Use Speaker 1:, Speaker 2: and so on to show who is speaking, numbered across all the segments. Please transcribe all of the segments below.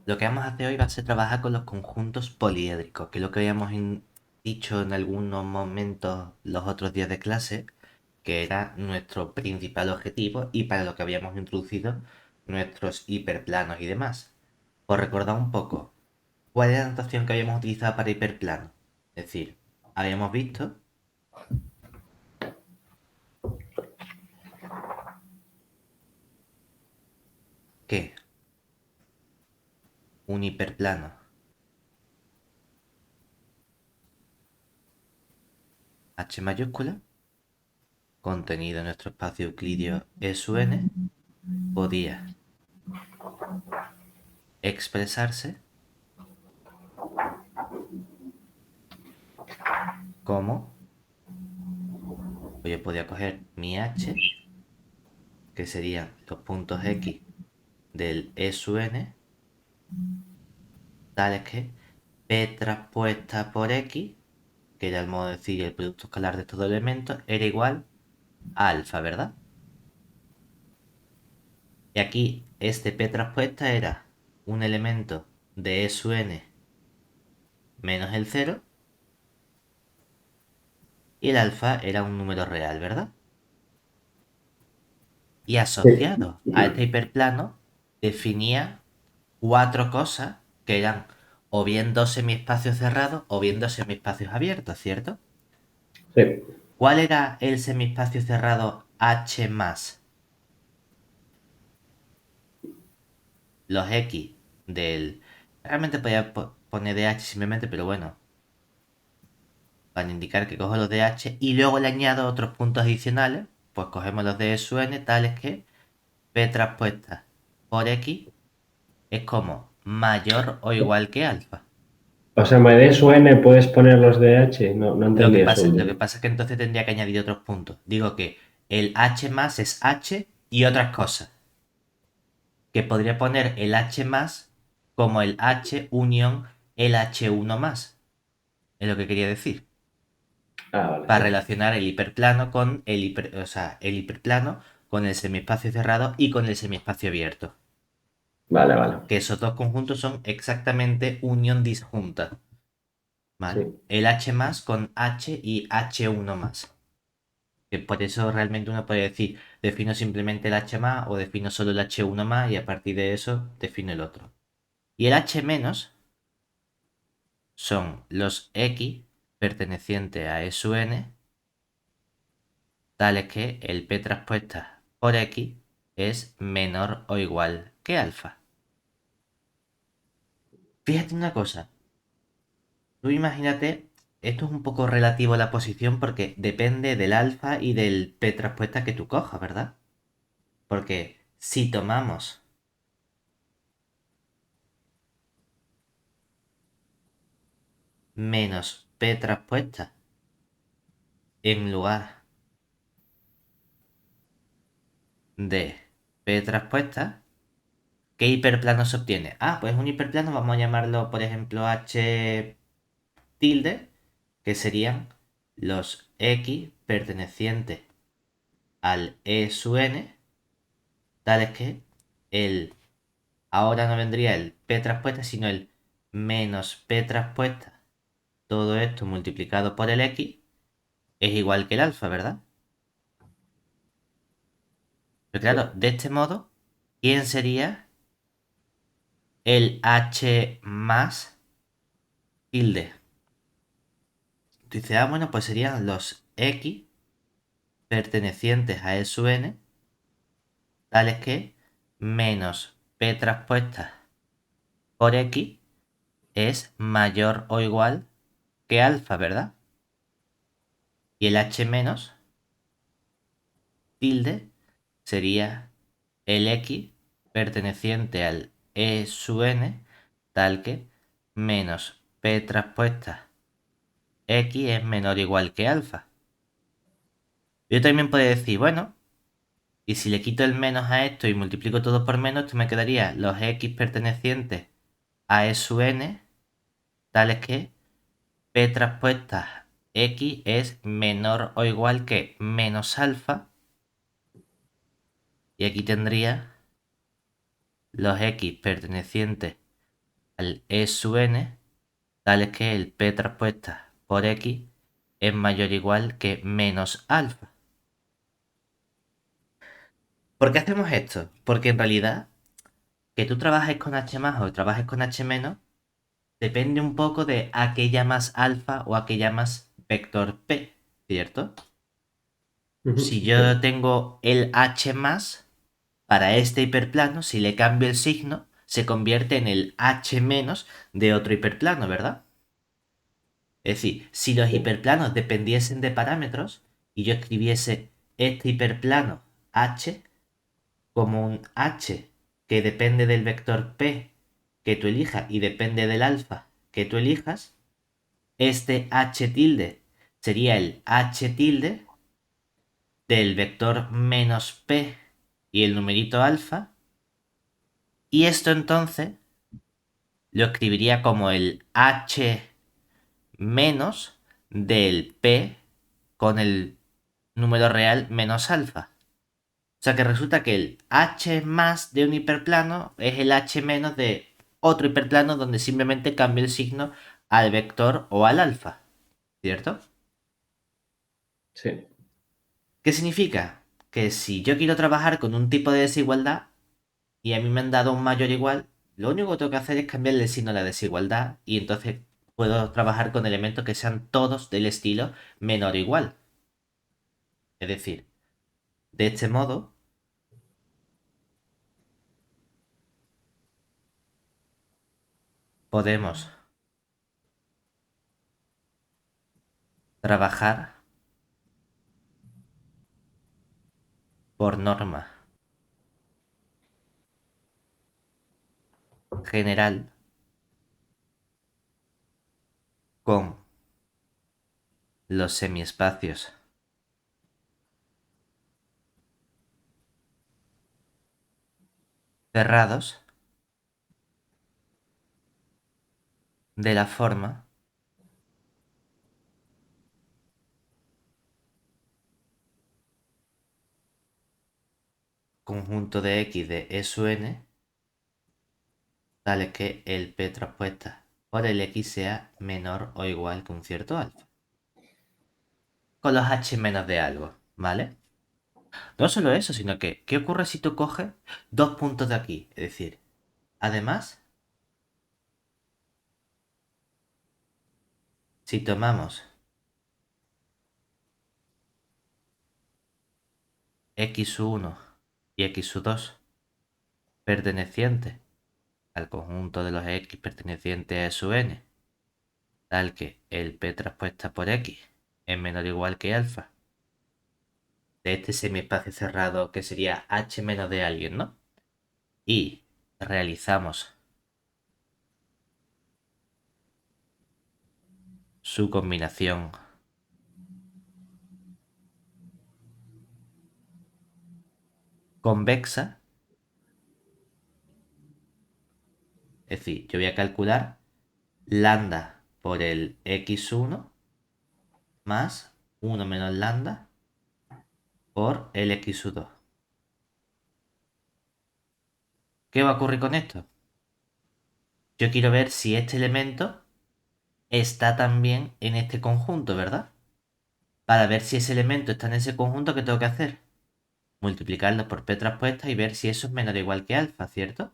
Speaker 1: Lo que vamos a hacer hoy va a ser trabajar con los conjuntos poliédricos, que es lo que habíamos dicho en algunos momentos los otros días de clase, que era nuestro principal objetivo y para lo que habíamos introducido nuestros hiperplanos y demás. Por recordar un poco, ¿cuál era la notación que habíamos utilizado para hiperplano? Es decir, habíamos visto que un hiperplano H mayúscula, contenido en nuestro espacio euclidio E sub n, podía expresarse como, pues yo podía coger mi h, que serían los puntos x del E sub n, tales que p traspuesta por x, que era el modo de decir el producto escalar de estos dos elementos, era igual a alfa, ¿verdad? Y aquí este p traspuesta era un elemento de E sub n menos el 0 y el alfa era un número real, ¿verdad? Y
Speaker 2: Sí.
Speaker 1: asociado a este hiperplano definía cuatro cosas que eran o bien dos semiespacios cerrados o bien dos semiespacios abiertos, ¿cierto?
Speaker 2: Sí.
Speaker 1: ¿Cuál era el semiespacio cerrado H más? Los X del... Realmente podía poner DH simplemente, pero bueno, para indicar que cojo los DH y luego le añado otros puntos adicionales, pues cogemos los de su n tales que P traspuesta por X es como mayor o igual que alfa.
Speaker 2: O sea, me de su n puedes poner los de h. No, no entendí eso
Speaker 1: Lo que
Speaker 2: último.
Speaker 1: pasa es que entonces tendría que añadir otros puntos. Digo que el H más es H y otras cosas. Que podría poner el H más como el H unión el H1 más. Es lo que quería decir.
Speaker 2: Ah, vale,
Speaker 1: Para
Speaker 2: sí.
Speaker 1: relacionar el hiperplano con o sea, el hiperplano con el semiespacio cerrado y con el semiespacio abierto.
Speaker 2: Vale, vale.
Speaker 1: Que esos dos conjuntos son exactamente unión disjunta. ¿Vale?
Speaker 2: Sí.
Speaker 1: El H más con H y H1 más. Que por eso realmente uno puede decir, defino simplemente el H más o defino solo el H1 más y a partir de eso defino el otro. Y el H menos son los X pertenecientes a E sub n, tales que el P traspuesta por X es menor o igual que alfa. Fíjate una cosa, tú imagínate, esto es un poco relativo a la posición porque depende del alfa y del P traspuesta que tú cojas, ¿verdad? Porque si tomamos menos P traspuesta en lugar de P traspuesta, ¿qué hiperplano se obtiene? Ah, pues un hiperplano, vamos a llamarlo, por ejemplo, H tilde, que serían los X pertenecientes al E sub n, tales que el, ahora no vendría el P traspuesta, sino el menos P traspuesta, todo esto multiplicado por el X, es igual que el alfa, ¿verdad? Pero claro, de este modo, ¿quién sería el H más tilde? Dice, ah, bueno, pues serían los X pertenecientes a E sub n, tales que menos P traspuesta por X es mayor o igual que alfa, ¿verdad? Y el H menos tilde sería el X perteneciente al E sub n, tal que menos P traspuesta X es menor o igual que alfa. Yo también puedo decir, bueno, y si le quito el menos a esto y multiplico todo por menos, esto me quedaría los X pertenecientes a E sub n, tales que P traspuesta X es menor o igual que menos alfa. Y aquí tendría los X pertenecientes al E sub n, tales que el P traspuesta por X es mayor o igual que menos alfa. ¿Por qué hacemos esto? Porque en realidad, que tú trabajes con H más o trabajes con H menos, depende un poco de a qué llamas alfa o a qué llamas vector P, ¿cierto? Si yo
Speaker 2: Sí.
Speaker 1: tengo el H más, para este hiperplano, si le cambio el signo, se convierte en el H menos de otro hiperplano, ¿verdad? Es decir, si los
Speaker 2: Sí.
Speaker 1: hiperplanos dependiesen de parámetros y yo escribiese este hiperplano H como un H que depende del vector P que tú elijas y depende del alfa que tú elijas, este H tilde sería el H tilde del vector menos P y el numerito alfa. Y esto entonces lo escribiría como el H menos del P con el número real menos alfa. O sea que resulta que el H más de un hiperplano es el H menos de otro hiperplano donde simplemente cambio el signo al vector o al alfa. ¿Cierto?
Speaker 2: Sí.
Speaker 1: ¿Qué significa? Que si yo quiero trabajar con un tipo de desigualdad y a mí me han dado un mayor igual, lo único que tengo que hacer es cambiarle el signo a la desigualdad y entonces puedo trabajar con elementos que sean todos del estilo menor o igual. Es decir, de este modo podemos trabajar por norma general con los semiespacios cerrados de la forma conjunto de X de E sub n, tales que el P traspuesta por el X sea menor o igual que un cierto alfa. Con los H menos de algo, ¿vale? No solo eso, sino que, ¿qué ocurre si tú coges dos puntos de aquí? Es decir, además, si tomamos x1 y x2 pertenecientes al conjunto de los x pertenecientes a E sub n, tal que el p traspuesta por x es menor o igual que alfa, de este semiespacio cerrado que sería h menos de alguien, ¿no? Y realizamos su combinación convexa. Es decir, yo voy a calcular lambda por el x1 más 1 menos lambda por el x2. ¿Qué va a ocurrir con esto? Yo quiero ver si este elemento está también en este conjunto, ¿verdad? Para ver si ese elemento está en ese conjunto, ¿qué tengo que hacer? Multiplicarlo por p traspuesta y ver si eso es menor o igual que alfa, ¿cierto?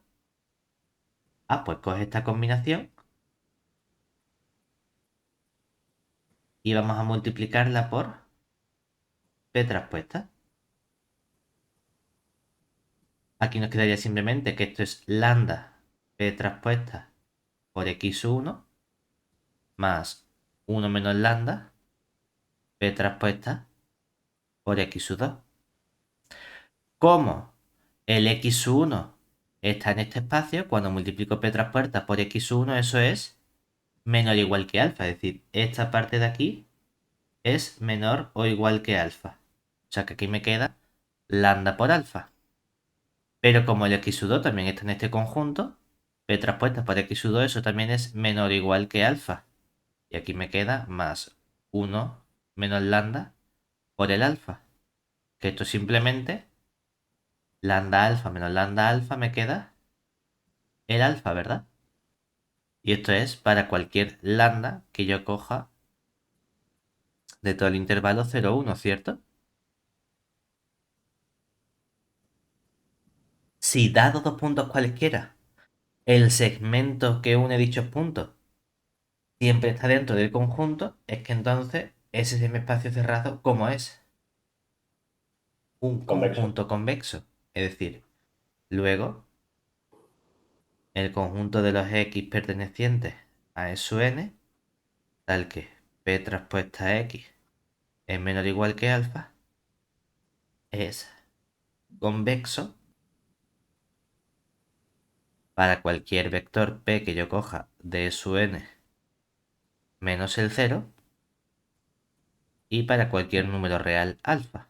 Speaker 1: Ah, pues coge esta combinación y vamos a multiplicarla por p traspuesta. Aquí nos quedaría simplemente que esto es lambda p traspuesta por x1 más 1 menos lambda p traspuesta por x2. Como el x1 está en este espacio, cuando multiplico p traspuesta por x1, eso es menor o igual que alfa. Es decir, esta parte de aquí es menor o igual que alfa. O sea que aquí me queda lambda por alfa. Pero como el x2 también está en este conjunto, p traspuesta por x2, eso también es menor o igual que alfa. Y aquí me queda más 1 menos lambda por el alfa. Que esto simplemente, lambda alfa menos lambda alfa me queda el alfa, ¿verdad? Y esto es para cualquier lambda que yo coja de todo el intervalo 0, 1, ¿cierto? Si dado dos puntos cualesquiera, el segmento que une dichos puntos siempre está dentro del conjunto, es que entonces ese semiespacio cerrado, ¿cómo es? Un
Speaker 2: Convexo.
Speaker 1: conjunto convexo. Es decir, luego el conjunto de los X pertenecientes a E sub n, tal que P traspuesta X es menor o igual que alfa, es convexo para cualquier vector P que yo coja de E sub n menos el 0 y para cualquier número real alfa.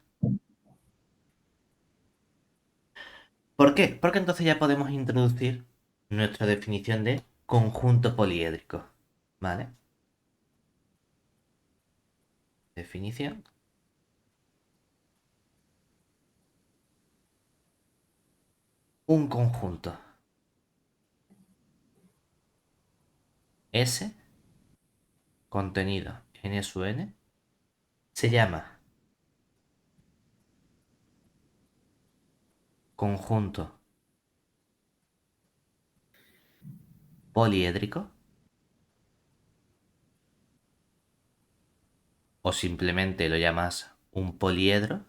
Speaker 1: ¿Por qué? Porque entonces ya podemos introducir nuestra definición de conjunto poliédrico. ¿Vale? Definición. Un conjunto S contenido en E sub n se llama conjunto poliédrico o simplemente lo llamas un poliedro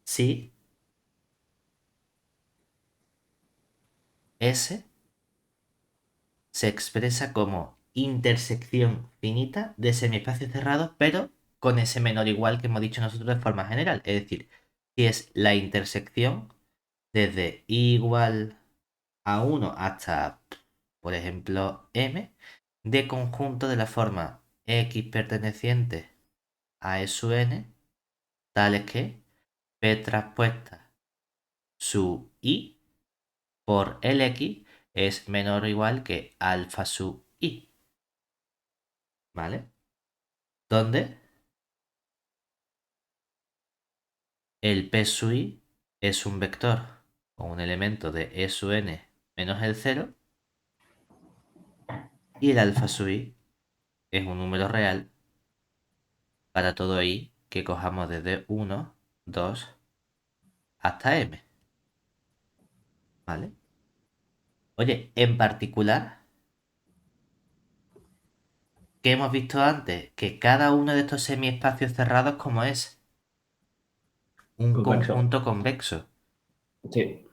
Speaker 1: si S se expresa como intersección finita de semiespacios cerrados, pero con ese menor igual que hemos dicho nosotros de forma general. Es decir, si es la intersección desde i igual a 1 hasta, por ejemplo, m, de conjunto de la forma x perteneciente a E sub n, tales que p traspuesta su i por el x es menor o igual que alfa sub i. ¿Vale? Donde el p sub i es un vector o un elemento de E sub n menos el 0 y el alfa sub i es un número real para todo i que cojamos desde 1, 2 hasta m. ¿Vale? Oye, en particular, ¿qué hemos visto antes? Que cada uno de estos semiespacios cerrados, ¿cómo es? Un
Speaker 2: Convexo.
Speaker 1: conjunto convexo.
Speaker 2: Sí.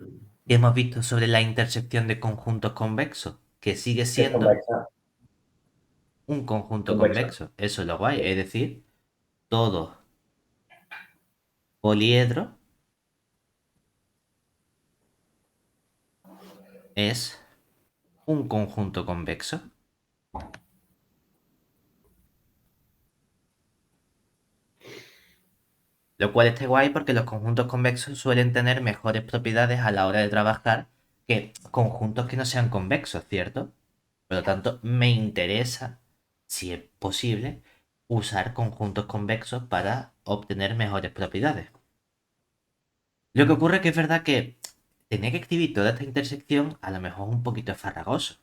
Speaker 1: ¿Qué hemos visto sobre la intersección de conjuntos convexos? Que sigue
Speaker 2: Es
Speaker 1: siendo
Speaker 2: convexa.
Speaker 1: un conjunto
Speaker 2: Convexa.
Speaker 1: convexo. Eso es lo guay.
Speaker 2: Sí.
Speaker 1: Es decir, todo poliedro es un conjunto convexo. Lo cual está guay porque los conjuntos convexos suelen tener mejores propiedades a la hora de trabajar que conjuntos que no sean convexos, ¿cierto? Por lo tanto, me interesa, si es posible, usar conjuntos convexos para obtener mejores propiedades. Lo que ocurre es que es verdad que tener que escribir toda esta intersección a lo mejor es un poquito farragoso.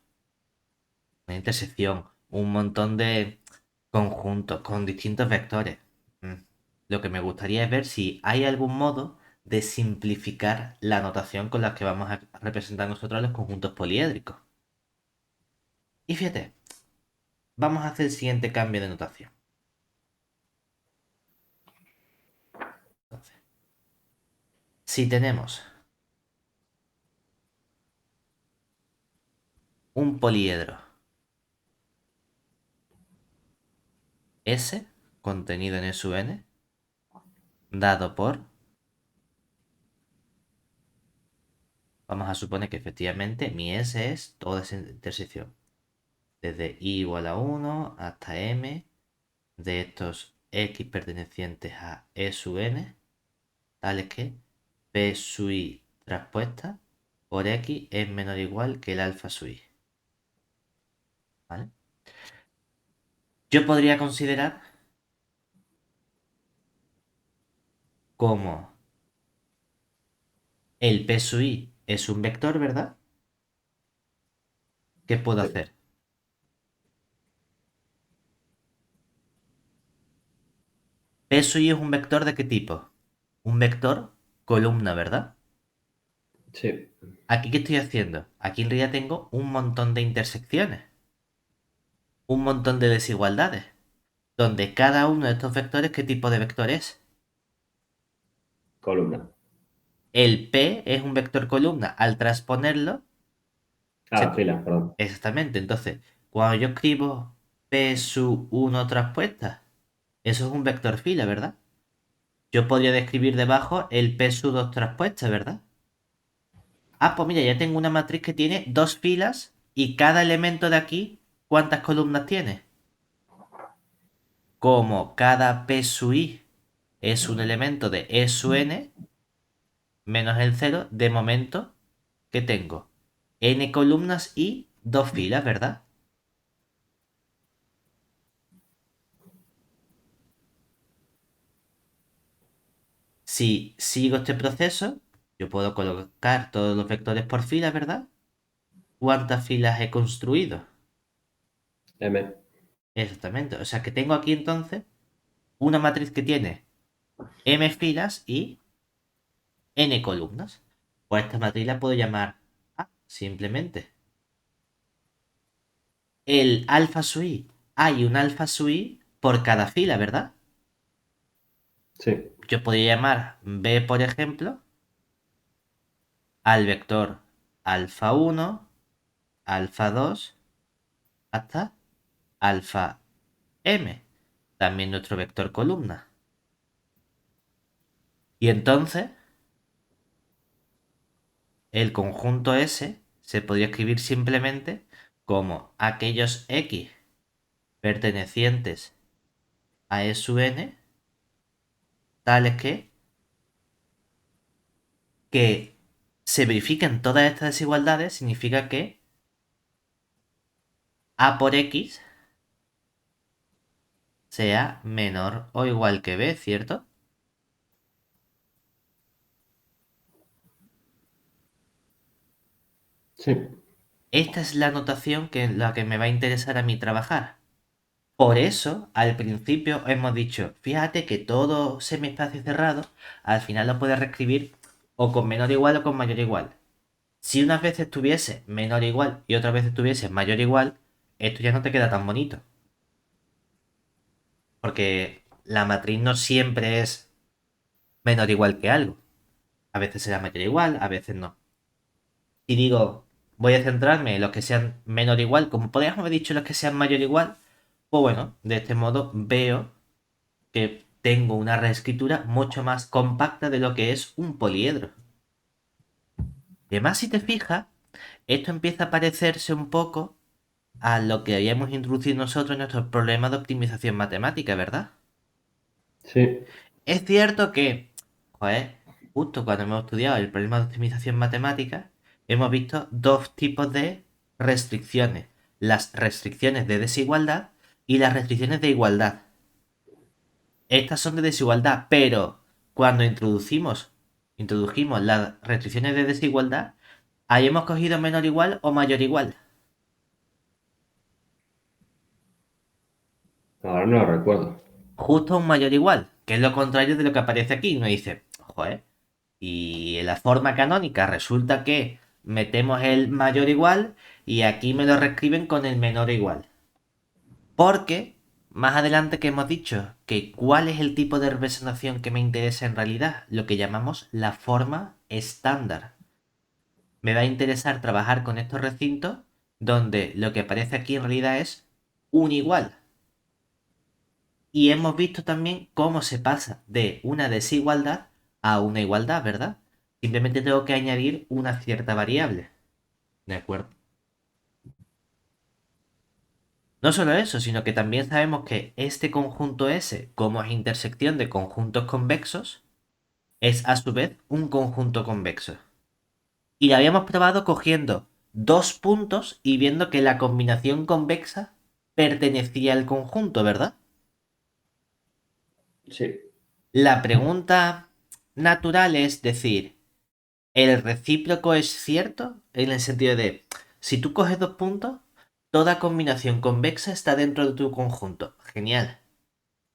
Speaker 1: Una intersección, un montón de conjuntos con distintos vectores. Mm. Lo que me gustaría es ver si hay algún modo de simplificar la notación con la que vamos a representar nosotros los conjuntos poliédricos. Y fíjate, vamos a hacer el siguiente cambio de notación. Entonces, si tenemos un poliedro S contenido en E sub n, dado por, vamos a suponer que efectivamente mi S es toda esa intersección, desde i igual a 1 hasta m de estos x pertenecientes a E sub n, tales que p sub i traspuesta por x es menor o igual que el alfa sub i. ¿Vale? Yo podría considerar como el p sub i es un vector, ¿verdad? ¿qué puedo
Speaker 2: Sí.
Speaker 1: hacer? P sub i es un vector ¿de qué tipo? Un vector columna, ¿verdad?
Speaker 2: Sí.
Speaker 1: ¿Aquí qué estoy haciendo? Aquí en realidad tengo un montón de intersecciones, un montón de desigualdades, donde cada uno de estos vectores, ¿qué tipo de vector es?
Speaker 2: Columna.
Speaker 1: El P es un vector columna. Al transponerlo,
Speaker 2: Ah, fila, perdón.
Speaker 1: exactamente. Entonces, cuando yo escribo P sub 1 traspuesta, eso es un vector fila, ¿verdad? Yo podría describir debajo el P sub 2 traspuesta, ¿verdad? Ah, pues mira, ya tengo una matriz que tiene dos filas y cada elemento de aquí, ¿cuántas columnas tiene? Como cada P sub i es un elemento de E sub n menos el cero, de momento, ¿qué tengo? N columnas y dos filas, ¿verdad? Si sigo este proceso, yo puedo colocar todos los vectores por fila, ¿verdad? ¿Cuántas filas he construido?
Speaker 2: M.
Speaker 1: Exactamente. O sea que tengo aquí entonces una matriz que tiene m filas y n columnas. Pues esta matriz la puedo llamar A, simplemente. El alfa sub i, hay un alfa sub i por cada fila, ¿verdad?
Speaker 2: Sí.
Speaker 1: Yo podría llamar B, por ejemplo, al vector alfa 1, alfa 2, hasta alfa m, también nuestro vector columna. Y entonces, el conjunto S se podría escribir simplemente como aquellos X pertenecientes a E sub n, tales que se verifiquen todas estas desigualdades, significa que A por X sea menor o igual que B, ¿cierto?
Speaker 2: Sí.
Speaker 1: Esta es la notación que la que me va a interesar a mí trabajar. Por eso, al principio hemos dicho, fíjate que todo semiespacio cerrado, al final lo puedes reescribir o con menor igual o con mayor igual. Si unas veces tuviese menor igual y otras veces tuviese mayor igual, esto ya no te queda tan bonito. Porque la matriz no siempre es menor igual que algo. A veces será mayor igual, a veces no. Y digo, voy a centrarme en los que sean menor igual, como podríamos haber dicho los que sean mayor igual, pues bueno, de este modo veo que tengo una reescritura mucho más compacta de lo que es un poliedro. Además, si te fijas, esto empieza a parecerse un poco a lo que habíamos introducido nosotros en nuestros problemas de optimización matemática, ¿verdad?
Speaker 2: Sí.
Speaker 1: Es cierto que, joder, justo cuando hemos estudiado el problema de optimización matemática, hemos visto dos tipos de restricciones. Las restricciones de desigualdad y las restricciones de igualdad. Estas son de desigualdad, pero cuando introdujimos las restricciones de desigualdad, ahí hemos cogido menor igual o mayor igual.
Speaker 2: Ahora no lo recuerdo.
Speaker 1: Justo un mayor igual, que es lo contrario de lo que aparece aquí. Uno dice, joder, y en la forma canónica resulta que metemos el mayor igual y aquí me lo reescriben con el menor igual. Porque más adelante que hemos dicho que cuál es el tipo de representación que me interesa en realidad, lo que llamamos la forma estándar. Me va a interesar trabajar con estos recintos donde lo que aparece aquí en realidad es un igual. Y hemos visto también cómo se pasa de una desigualdad a una igualdad, ¿verdad? Simplemente tengo que añadir una cierta variable. ¿De acuerdo? No solo eso, sino que también sabemos que este conjunto S, como es intersección de conjuntos convexos, es a su vez un conjunto convexo. Y lo habíamos probado cogiendo dos puntos y viendo que la combinación convexa pertenecía al conjunto, ¿verdad?
Speaker 2: Sí.
Speaker 1: La pregunta natural es decir, ¿el recíproco es cierto? En el sentido de, si tú coges dos puntos, Toda combinación convexa está dentro de tu conjunto. Genial.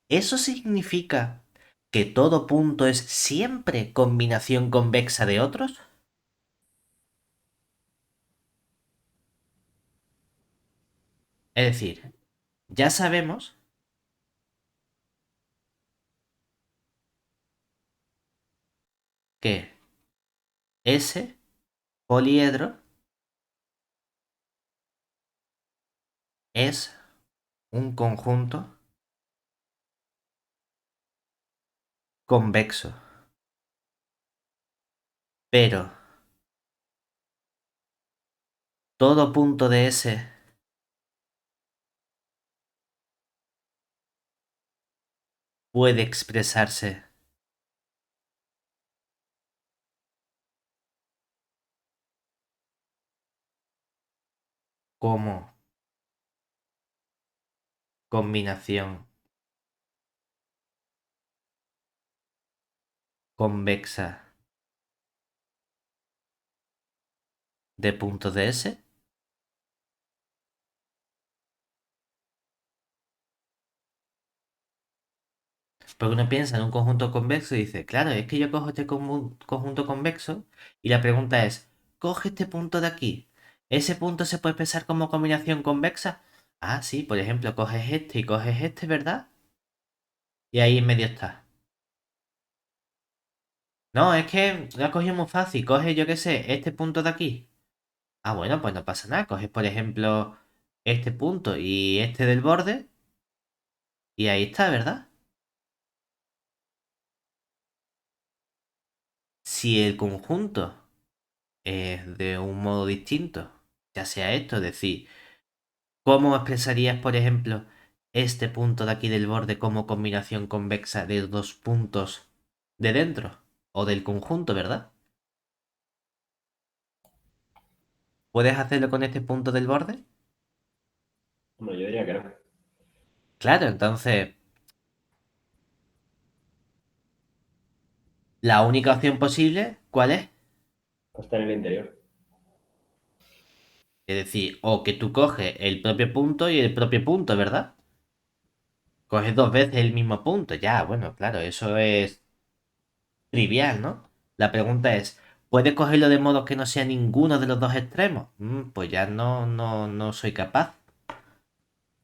Speaker 1: ¿Eso significa que todo punto es siempre combinación convexa de otros? Es decir, ya sabemos que ese poliedro es un conjunto convexo. Pero todo punto de S puede expresarse como combinación convexa de puntos de S. Porque uno piensa en un conjunto convexo y dice, claro, es que yo cojo este conjunto convexo y la pregunta es, coge este punto de aquí. ¿Ese punto se puede expresar como combinación convexa? Ah, sí, por ejemplo, coges este y coges este, ¿verdad? Y ahí en medio está. No, es que lo has cogido muy fácil. Coge, yo qué sé, este punto de aquí. Ah, bueno, pues no pasa nada. Coges, por ejemplo, este punto y este del borde. Y ahí está, ¿verdad? Si el conjunto es de un modo distinto, ya sea esto, es decir, ¿cómo expresarías, por ejemplo, este punto de aquí del borde como combinación convexa de dos puntos de dentro? O del conjunto, ¿verdad? ¿Puedes hacerlo con este punto del borde?
Speaker 2: Bueno, yo diría que no.
Speaker 1: Claro, entonces la única opción posible, ¿cuál es?
Speaker 2: Pues está en el interior.
Speaker 1: Es decir, o que tú coges el propio punto y el propio punto, ¿verdad? Coges dos veces el mismo punto. Ya, bueno, claro, eso es trivial, ¿no? La pregunta es, ¿puedes cogerlo de modo que no sea ninguno de los dos extremos? Pues ya no soy capaz.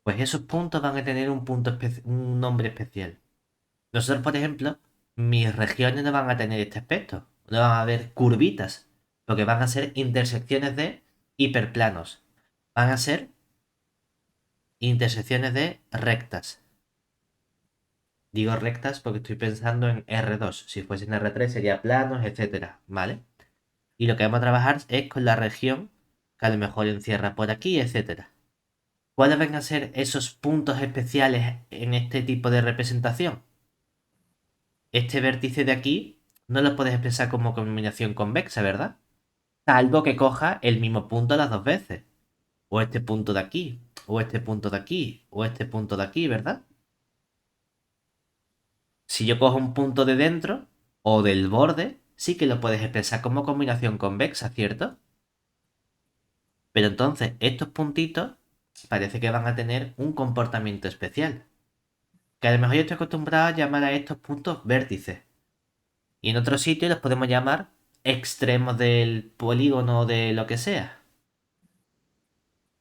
Speaker 1: Pues esos puntos van a tener un nombre especial. Nosotros, por ejemplo, mis regiones no van a tener este aspecto. No van a haber curvitas, porque van a ser intersecciones de hiperplanos. Van a ser intersecciones de rectas. Digo rectas porque estoy pensando en R2. Si fuese en R3 sería planos, etcétera, ¿vale? Y lo que vamos a trabajar es con la región que a lo mejor encierra por aquí, etcétera. ¿Cuáles van a ser esos puntos especiales en este tipo de representación? Este vértice de aquí no lo puedes expresar como combinación convexa, ¿verdad? Salvo que coja el mismo punto las dos veces. O este punto de aquí, o este punto de aquí, o este punto de aquí, ¿verdad? Si yo cojo un punto de dentro o del borde, sí que lo puedes expresar como combinación convexa, ¿cierto? Pero entonces estos puntitos parece que van a tener un comportamiento especial. Que a lo mejor yo estoy acostumbrado a llamar a estos puntos vértices. Y en otros sitios los podemos llamar extremos del polígono o de lo que sea.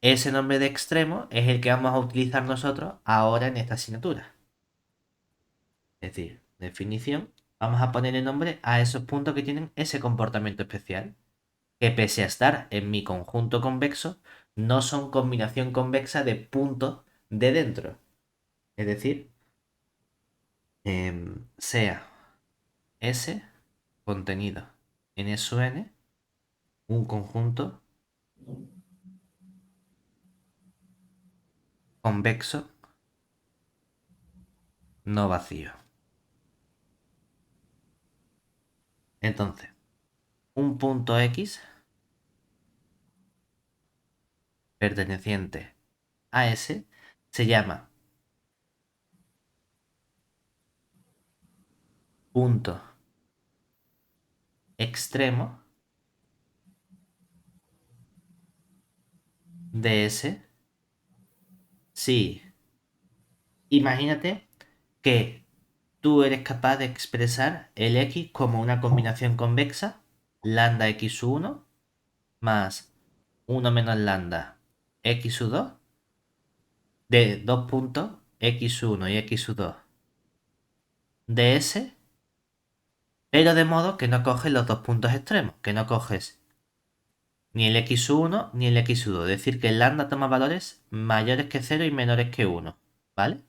Speaker 1: Ese nombre de extremo es el que vamos a utilizar nosotros ahora en esta asignatura. Es decir, definición, vamos a poner el nombre a esos puntos que tienen ese comportamiento especial. Que pese a estar en mi conjunto convexo, no son combinación convexa de puntos de dentro. Es decir, sea S contenido en SUN un conjunto convexo no vacío. Entonces, un punto X perteneciente a S se llama punto extremo de S Sí. Imagínate que tú eres capaz de expresar el x como una combinación convexa, lambda x1 más 1 menos lambda x2 de dos puntos x1 y x2 de S, pero de modo que no coges los dos puntos extremos, que no coges ni el x1 ni el x2. Es decir, que el lambda toma valores mayores que 0 y menores que 1, ¿vale?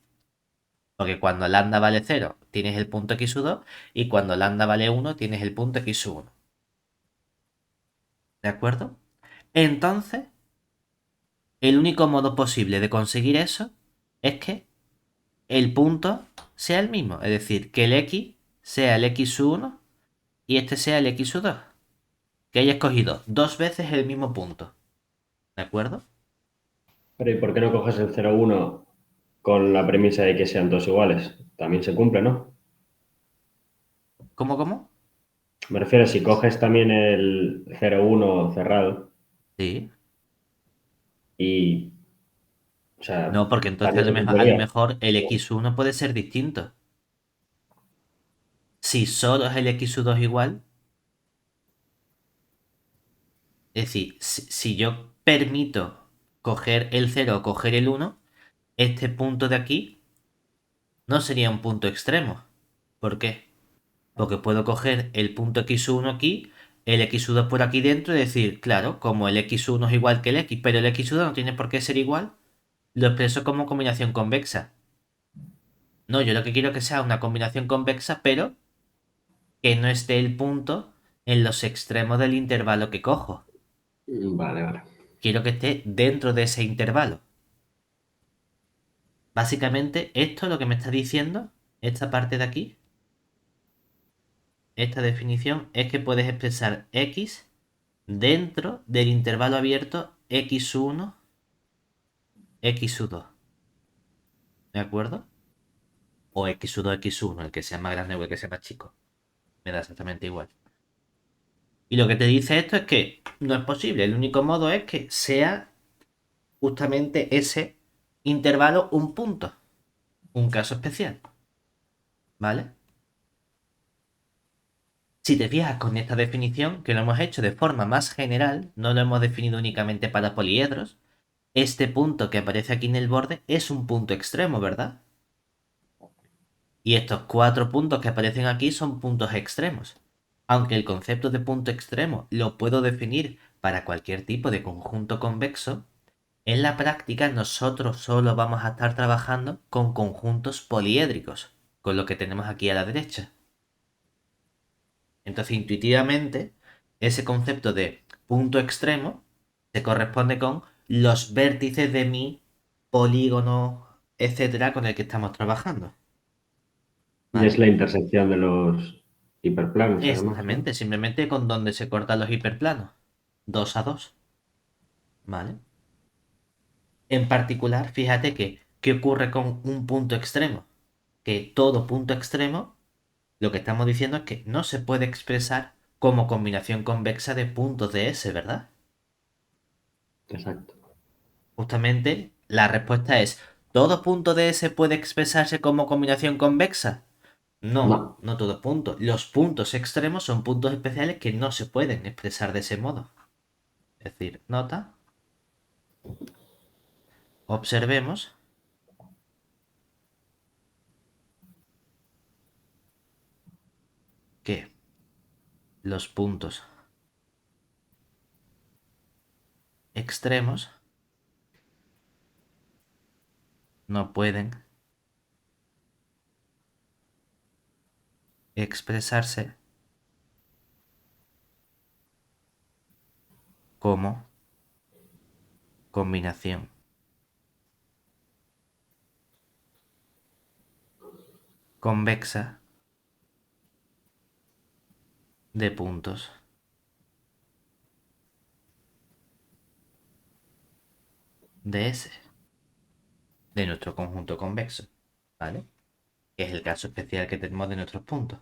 Speaker 1: Porque cuando lambda vale 0 tienes el punto x2 y cuando lambda vale 1 tienes el punto x1. ¿De acuerdo? Entonces, el único modo posible de conseguir eso es que el punto sea el mismo. Es decir, que el x sea el x1 y este sea el x2. Que haya escogido dos veces el mismo punto. ¿De acuerdo?
Speaker 2: Pero ¿y por qué no coges el 0,1 con la premisa de que sean todos iguales? También se cumple, ¿no?
Speaker 1: ¿Cómo, cómo?
Speaker 2: Me refiero, si coges también el 0,1 cerrado
Speaker 1: Sí.
Speaker 2: y, o sea,
Speaker 1: No, porque entonces
Speaker 2: también se
Speaker 1: a lo
Speaker 2: cumpliría.
Speaker 1: mejor el x1 puede ser distinto. Si solo es el x2 igual, es decir, si yo permito coger el 0 o coger el 1, este punto de aquí no sería un punto extremo. ¿Por qué? Porque puedo coger el punto x1 aquí, el x2 por aquí dentro y decir, claro, como el x1 es igual que el x, pero el x2 no tiene por qué ser igual, lo expreso como combinación convexa. No, yo lo que quiero es que sea una combinación convexa, pero que no esté el punto en los extremos del intervalo que cojo.
Speaker 2: Vale, vale.
Speaker 1: Quiero que esté dentro de ese intervalo. Básicamente, esto lo que me está diciendo, esta parte de aquí, esta definición, es que puedes expresar x dentro del intervalo abierto x1, x2. ¿De acuerdo? O x1, x1, el que sea más grande o el que sea más chico. Me da exactamente igual. Y lo que te dice esto es que no es posible. El único modo es que sea justamente ese intervalo un punto. Un caso especial. ¿Vale? Si te fijas con esta definición, que lo hemos hecho de forma más general, no lo hemos definido únicamente para poliedros, este punto que aparece aquí en el borde es un punto extremo, ¿verdad? Y estos cuatro puntos que aparecen aquí son puntos extremos. Aunque el concepto de punto extremo lo puedo definir para cualquier tipo de conjunto convexo, en la práctica nosotros solo vamos a estar trabajando con conjuntos poliédricos, con lo que tenemos aquí a la derecha. Entonces, intuitivamente, ese concepto de punto extremo se corresponde con los vértices de mi polígono, etcétera, con el que estamos trabajando.
Speaker 2: Y es
Speaker 1: ¿Vale?
Speaker 2: la intersección de los hiperplanos, además, ¿no?
Speaker 1: Exactamente, simplemente con donde se cortan los hiperplanos. 2 a 2. ¿Vale? En particular, fíjate que, ¿qué ocurre con un punto extremo? Que todo punto extremo, lo que estamos diciendo es que no se puede expresar como combinación convexa de puntos de S, ¿verdad?
Speaker 2: Exacto.
Speaker 1: Justamente la respuesta es, ¿todo punto de S puede expresarse como combinación convexa? No,
Speaker 2: No,
Speaker 1: no todo punto. Los puntos extremos son puntos especiales que no se pueden expresar de ese modo. Es decir, nota, observemos que los puntos extremos no pueden expresarse como combinación convexa de puntos de S, de nuestro conjunto convexo, ¿vale? Que es el caso especial que tenemos de nuestros puntos.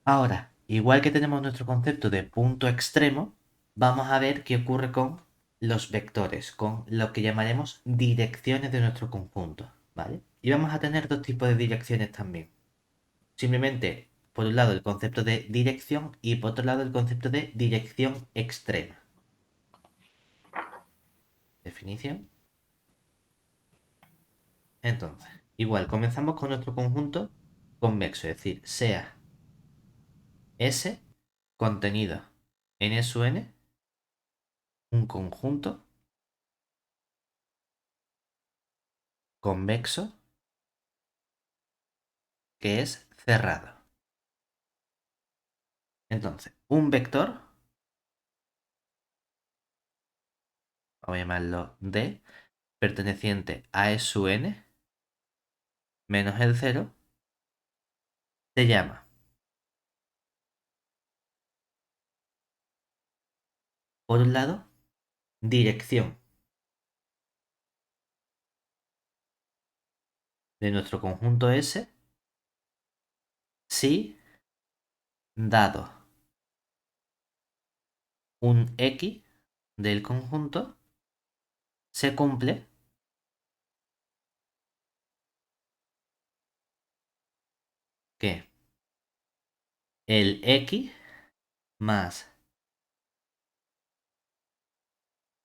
Speaker 1: Ahora, igual que tenemos nuestro concepto de punto extremo, vamos a ver qué ocurre con los vectores, con lo que llamaremos direcciones de nuestro conjunto, ¿vale? Y vamos a tener dos tipos de direcciones también. Simplemente, por un lado, el concepto de dirección y por otro lado, el concepto de dirección extrema. Definición. Entonces, igual, comenzamos con nuestro conjunto convexo, es decir, sea S contenido en S u n un conjunto convexo que es cerrado. Entonces, un vector, vamos a llamarlo D, perteneciente a E sub n menos el 0, se llama, por un lado, dirección de nuestro conjunto S si dado un X del conjunto se cumple que el X más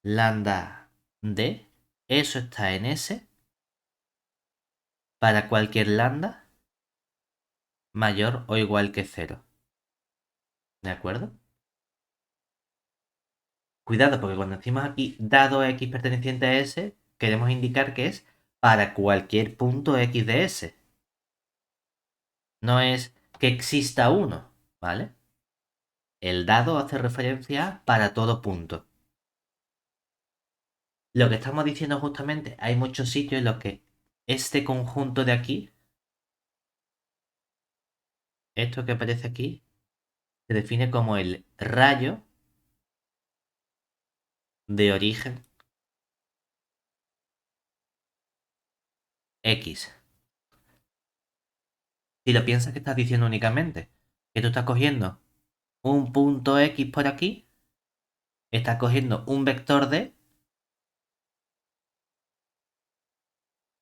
Speaker 1: lambda D, eso está en S para cualquier lambda mayor o igual que 0. ¿De acuerdo? Cuidado, porque cuando decimos aquí dado X perteneciente a S, queremos indicar que es para cualquier punto X de S. No es que exista uno, ¿vale? El dado hace referencia para todo punto. Lo que estamos diciendo justamente, hay muchos sitios en los que este conjunto de aquí, esto que aparece aquí, se define como el rayo de origen X. Si lo piensas que estás diciendo únicamente, que tú estás cogiendo un punto X por aquí, estás cogiendo un vector D,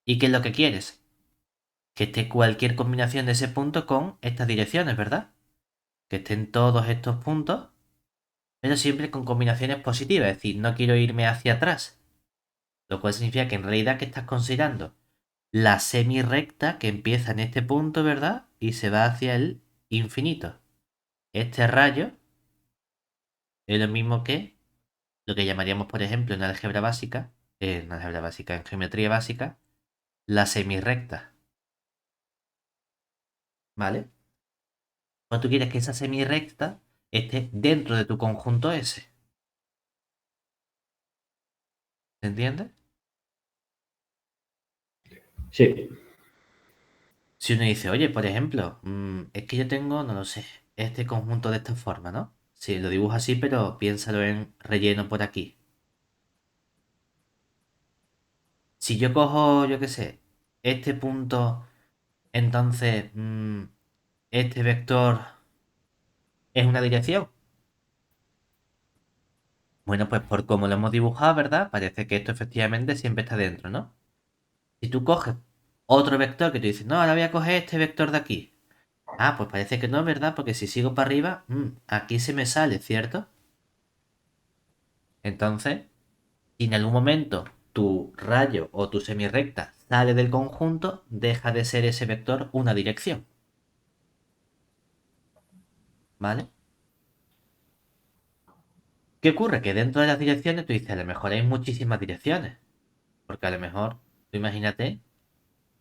Speaker 1: ¿y qué es lo que quieres? Que esté cualquier combinación de ese punto con estas direcciones, ¿verdad? Que estén todos estos puntos, pero siempre con combinaciones positivas, es decir, no quiero irme hacia atrás, lo cual significa que en realidad que estás considerando la semirrecta que empieza en este punto, ¿verdad? Y se va hacia el infinito. Este rayo es lo mismo que lo que llamaríamos, por ejemplo, en geometría básica, la semirrecta, ¿vale? O tú quieres que esa semirrecta esté dentro de tu conjunto S, ¿se entiende?
Speaker 2: Sí,
Speaker 1: Si uno dice, oye, por ejemplo, es que yo tengo, no lo sé, este conjunto de esta forma, ¿no? Sí, lo dibujo así, pero piénsalo en relleno por aquí. Si yo cojo, yo qué sé, este punto, entonces este vector es una dirección. Bueno, pues por cómo lo hemos dibujado, ¿verdad? Parece que esto efectivamente siempre está dentro, ¿no? Si tú coges otro vector que tú dices, no, ahora voy a coger este vector de aquí. Ah, pues parece que no, ¿verdad? Porque si sigo para arriba, aquí se me sale, ¿cierto? Entonces, si en algún momento tu rayo o tu semirrecta sale del conjunto, deja de ser ese vector una dirección, ¿vale? ¿Qué ocurre? Que dentro de las direcciones tú dices, a lo mejor hay muchísimas direcciones. Porque a lo mejor, tú imagínate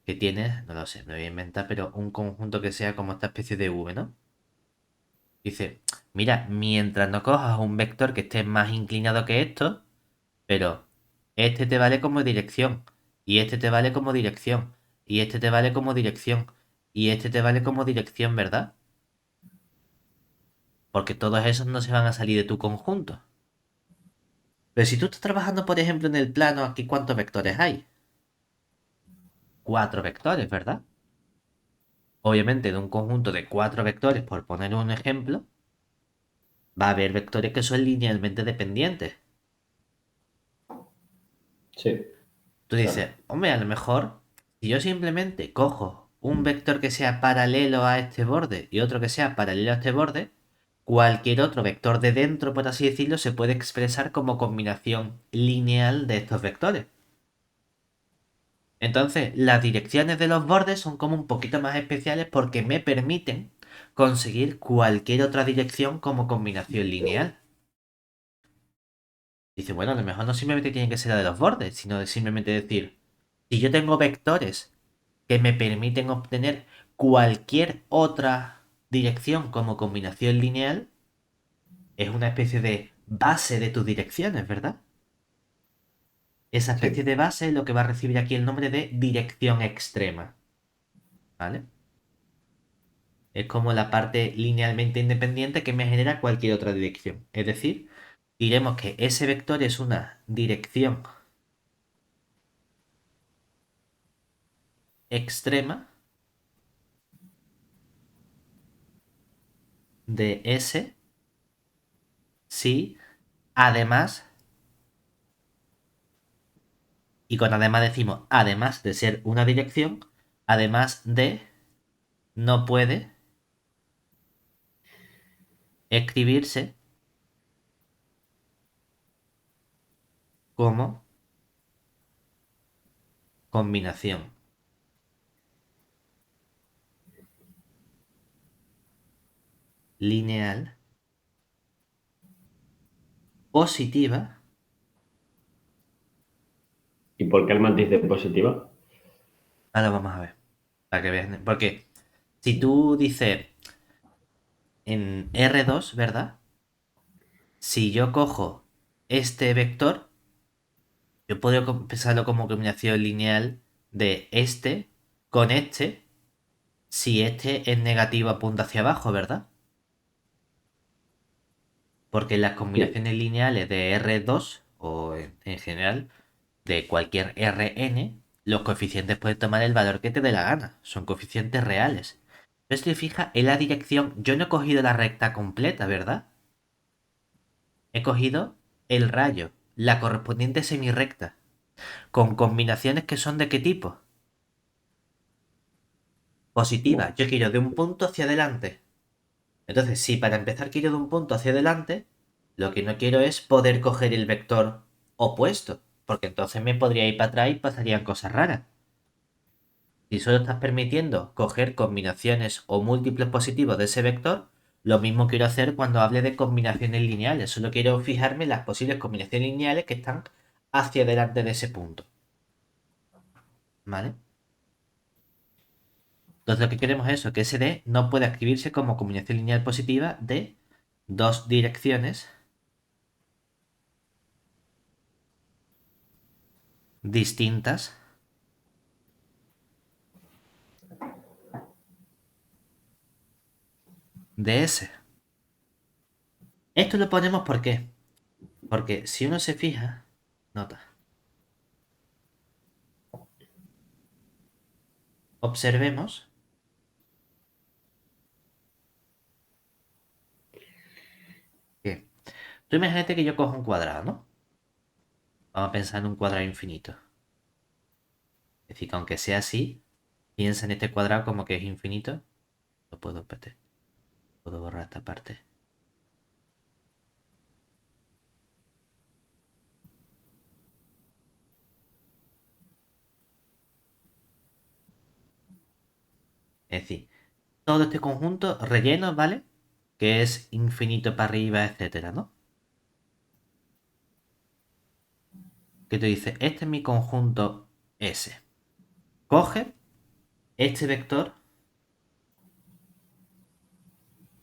Speaker 1: que tienes, no lo sé, me voy a inventar, pero un conjunto que sea como esta especie de V, ¿no? Dice, mira, mientras no cojas un vector que esté más inclinado que esto, pero este te vale como dirección, y este te vale como dirección, y este te vale como dirección, y este te vale como dirección, ¿verdad? Porque todos esos no se van a salir de tu conjunto. Pero si tú estás trabajando, por ejemplo, en el plano, aquí, ¿cuántos vectores hay? Cuatro vectores, ¿verdad? Obviamente, de un conjunto de cuatro vectores, por poner un ejemplo, va a haber vectores que son linealmente dependientes.
Speaker 2: Sí,
Speaker 1: Tú
Speaker 2: claro.
Speaker 1: dices, hombre, a lo mejor, si yo simplemente cojo un vector que sea paralelo a este borde y otro que sea paralelo a este borde, cualquier otro vector de dentro, por así decirlo, se puede expresar como combinación lineal de estos vectores. Entonces, las direcciones de los bordes son como un poquito más especiales porque me permiten conseguir cualquier otra dirección como combinación lineal. Dice, bueno, a lo mejor no simplemente tiene que ser la de los bordes, sino de simplemente decir, si yo tengo vectores que me permiten obtener cualquier otra dirección como combinación lineal, es una especie de base de tus direcciones, ¿verdad? Esa especie
Speaker 2: Sí.
Speaker 1: de base es lo que va a recibir aquí el nombre de dirección extrema, ¿vale? Es como la parte linealmente independiente que me genera cualquier otra dirección. Es decir, diremos que ese vector es una dirección extrema de S si además, y con además decimos además de ser una dirección, además de no puede escribirse como combinación lineal positiva.
Speaker 2: ¿Y por qué el matiz de positiva?
Speaker 1: Ahora vamos a ver, para que veas. Porque si tú dices en R2, ¿verdad? Si yo cojo este vector, yo puedo pensarlo como combinación lineal de este con este, si este es negativo apunta hacia abajo, ¿verdad? Porque las
Speaker 2: Sí.
Speaker 1: combinaciones lineales de R2 o en general de cualquier Rn, los coeficientes pueden tomar el valor que te dé la gana. Son coeficientes reales. Pero si te fijas, en la dirección, yo no he cogido la recta completa, ¿verdad? He cogido el rayo, la correspondiente semirrecta, con combinaciones que son de qué tipo. Positivas.
Speaker 2: ¿Cómo?
Speaker 1: Yo quiero de un punto hacia adelante. Entonces, si para empezar quiero de un punto hacia adelante, lo que no quiero es poder coger el vector opuesto, porque entonces me podría ir para atrás y pasarían cosas raras. Si solo estás permitiendo coger combinaciones o múltiples positivos de ese vector, lo mismo quiero hacer cuando hable de combinaciones lineales. Solo quiero fijarme en las posibles combinaciones lineales que están hacia adelante de ese punto. ¿Vale? Entonces lo que queremos es eso, que ese D no pueda escribirse como combinación lineal positiva de dos direcciones distintas de S. Esto lo ponemos ¿por qué? Porque si uno se fija, nota, observemos que tú imagínate que yo cojo un cuadrado, ¿no? Vamos a pensar en un cuadrado infinito. Es decir, que aunque sea así, piensa en este cuadrado como que es infinito. Lo puedo, espérate, puedo borrar esta parte. Es decir, todo este conjunto relleno, ¿vale? Que es infinito para arriba, etcétera, ¿no? Que tú dices, este es mi conjunto S. Coge este vector,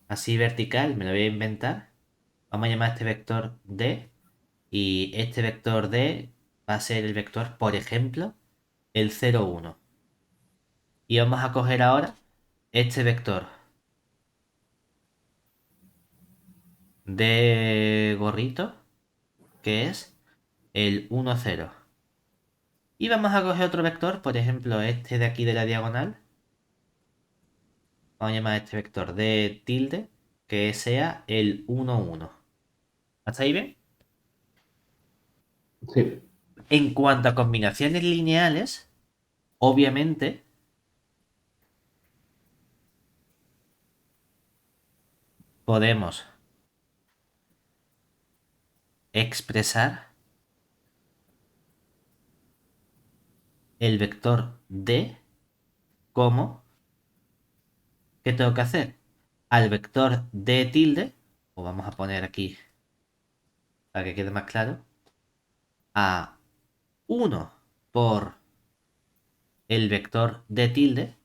Speaker 1: así vertical, me lo voy a inventar. Vamos a llamar a este vector D. Y este vector D va a ser el vector, por ejemplo, el 0, 1. Y vamos a coger ahora este vector de gorrito, que es el 1, 0. Y vamos a coger otro vector, por ejemplo, este de aquí de la diagonal. Vamos a llamar a este vector de tilde, que sea el 1, 1. ¿Hasta ahí bien?
Speaker 2: Sí.
Speaker 1: En cuanto a combinaciones lineales, obviamente podemos expresar el vector D como, ¿qué tengo que hacer? Al vector D tilde, o vamos a poner aquí para que quede más claro, a 1 por el vector D tilde,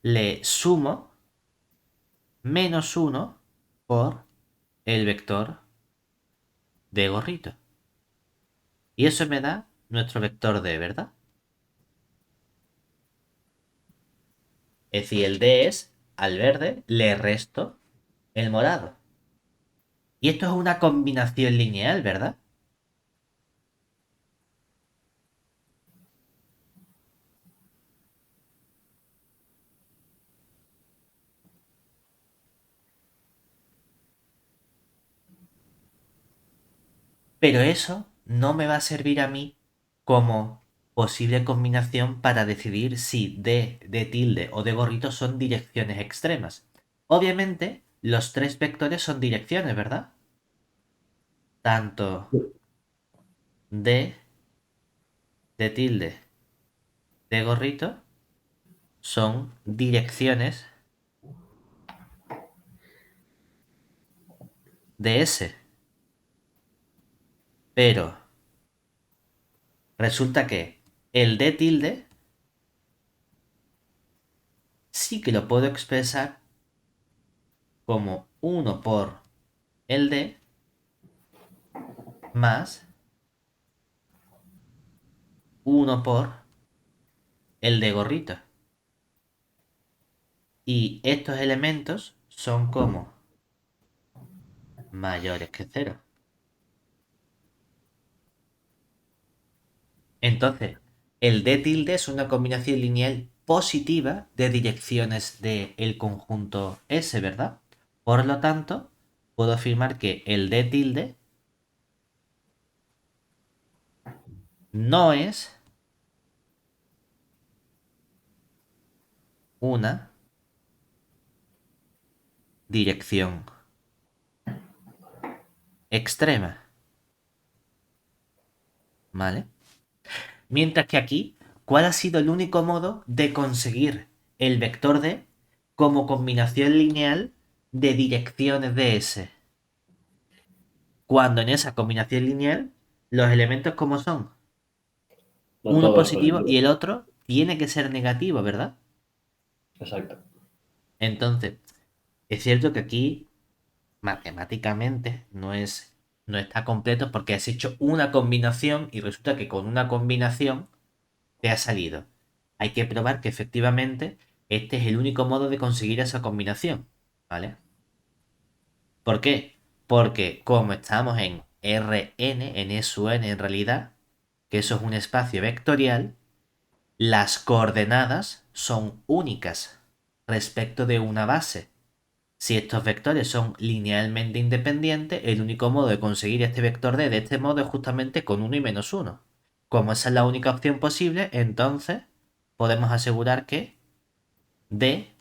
Speaker 1: le sumo menos 1 por el vector D gorrito. Y eso me da nuestro vector D, ¿verdad? Es decir, el D es, al verde, le resto el morado. Y esto es una combinación lineal, ¿verdad? Pero eso no me va a servir a mí como posible combinación para decidir si D tilde o D gorrito son direcciones extremas. Obviamente, los tres vectores son direcciones, ¿verdad? Tanto D tilde, D gorrito son direcciones de S. Pero resulta que el D tilde sí que lo puedo expresar como 1 por el D más 1 por el D gorrito. Y estos elementos son como mayores que cero. Entonces, el D tilde es una combinación lineal positiva de direcciones del conjunto S, ¿verdad? Por lo tanto, puedo afirmar que el D tilde no es una dirección extrema, ¿vale? Mientras que aquí, ¿cuál ha sido el único modo de conseguir el vector D como combinación lineal de direcciones de S? Cuando en esa combinación lineal, los elementos como son
Speaker 2: No
Speaker 1: uno
Speaker 2: todo es
Speaker 1: positivo y
Speaker 2: positivo.
Speaker 1: el otro tiene que ser negativo, ¿verdad?
Speaker 2: Exacto.
Speaker 1: Entonces, es cierto que aquí matemáticamente no está completo porque has hecho una combinación y resulta que con una combinación te ha salido. Hay que probar que efectivamente este es el único modo de conseguir esa combinación, ¿vale? ¿Por qué? Porque como estamos en Rn, en E sub n en realidad, que eso es un espacio vectorial, las coordenadas son únicas respecto de una base. Si estos vectores son linealmente independientes, el único modo de conseguir este vector D de este modo es justamente con 1 y menos 1. Como esa es la única opción posible, entonces podemos asegurar que D,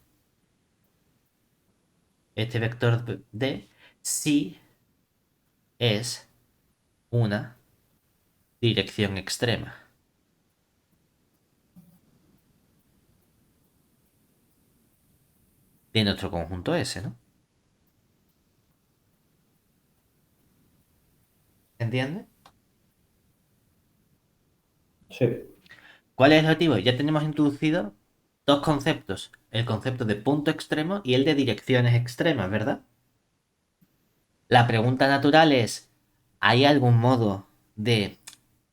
Speaker 1: este vector D, sí es una dirección extrema de nuestro conjunto S, ¿no? ¿Entiendes?
Speaker 2: Sí,
Speaker 1: ¿Cuál es el objetivo? Ya tenemos introducido dos conceptos, el concepto de punto extremo y el de direcciones extremas, ¿verdad? La pregunta natural es, ¿hay algún modo de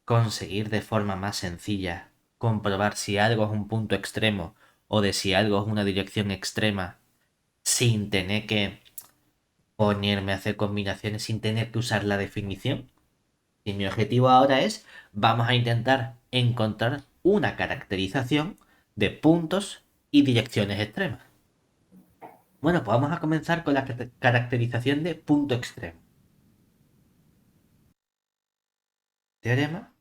Speaker 1: conseguir de forma más sencilla comprobar si algo es un punto extremo o de si algo es una dirección extrema sin tener que ponerme a hacer combinaciones, sin tener que usar la definición? Y mi objetivo ahora es, vamos a intentar encontrar una caracterización de puntos y direcciones extremas. Bueno, pues vamos a comenzar con la caracterización de punto extremo. teorema.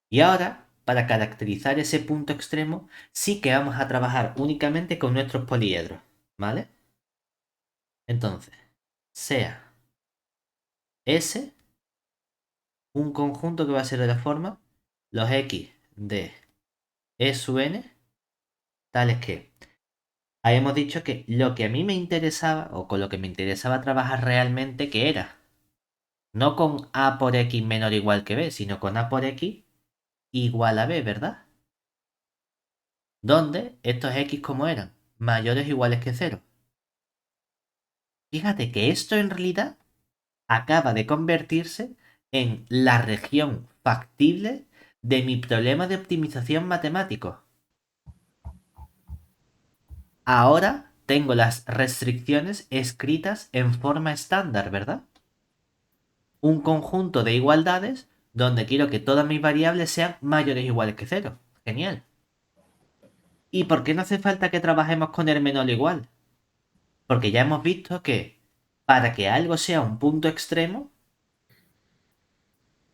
Speaker 1: Y ahora, para caracterizar ese punto extremo, sí que vamos a trabajar únicamente con nuestros poliedros, ¿vale? Entonces, sea S un conjunto que va a ser de la forma los X de E sub n, tales que habíamos dicho que lo que a mí me interesaba, o con lo que me interesaba trabajar realmente, que era no con A por X menor o igual que B, sino con A por X igual a B, ¿verdad? Donde estos X como eran mayores o iguales que cero. Fíjate que esto en realidad acaba de convertirse en la región factible de mi problema de optimización matemático. Ahora tengo las restricciones escritas en forma estándar, ¿verdad? Un conjunto de igualdades donde quiero que todas mis variables sean mayores o iguales que cero. Genial. ¿Y por qué no hace falta que trabajemos con el menor o igual? Porque ya hemos visto que para que algo sea un punto extremo,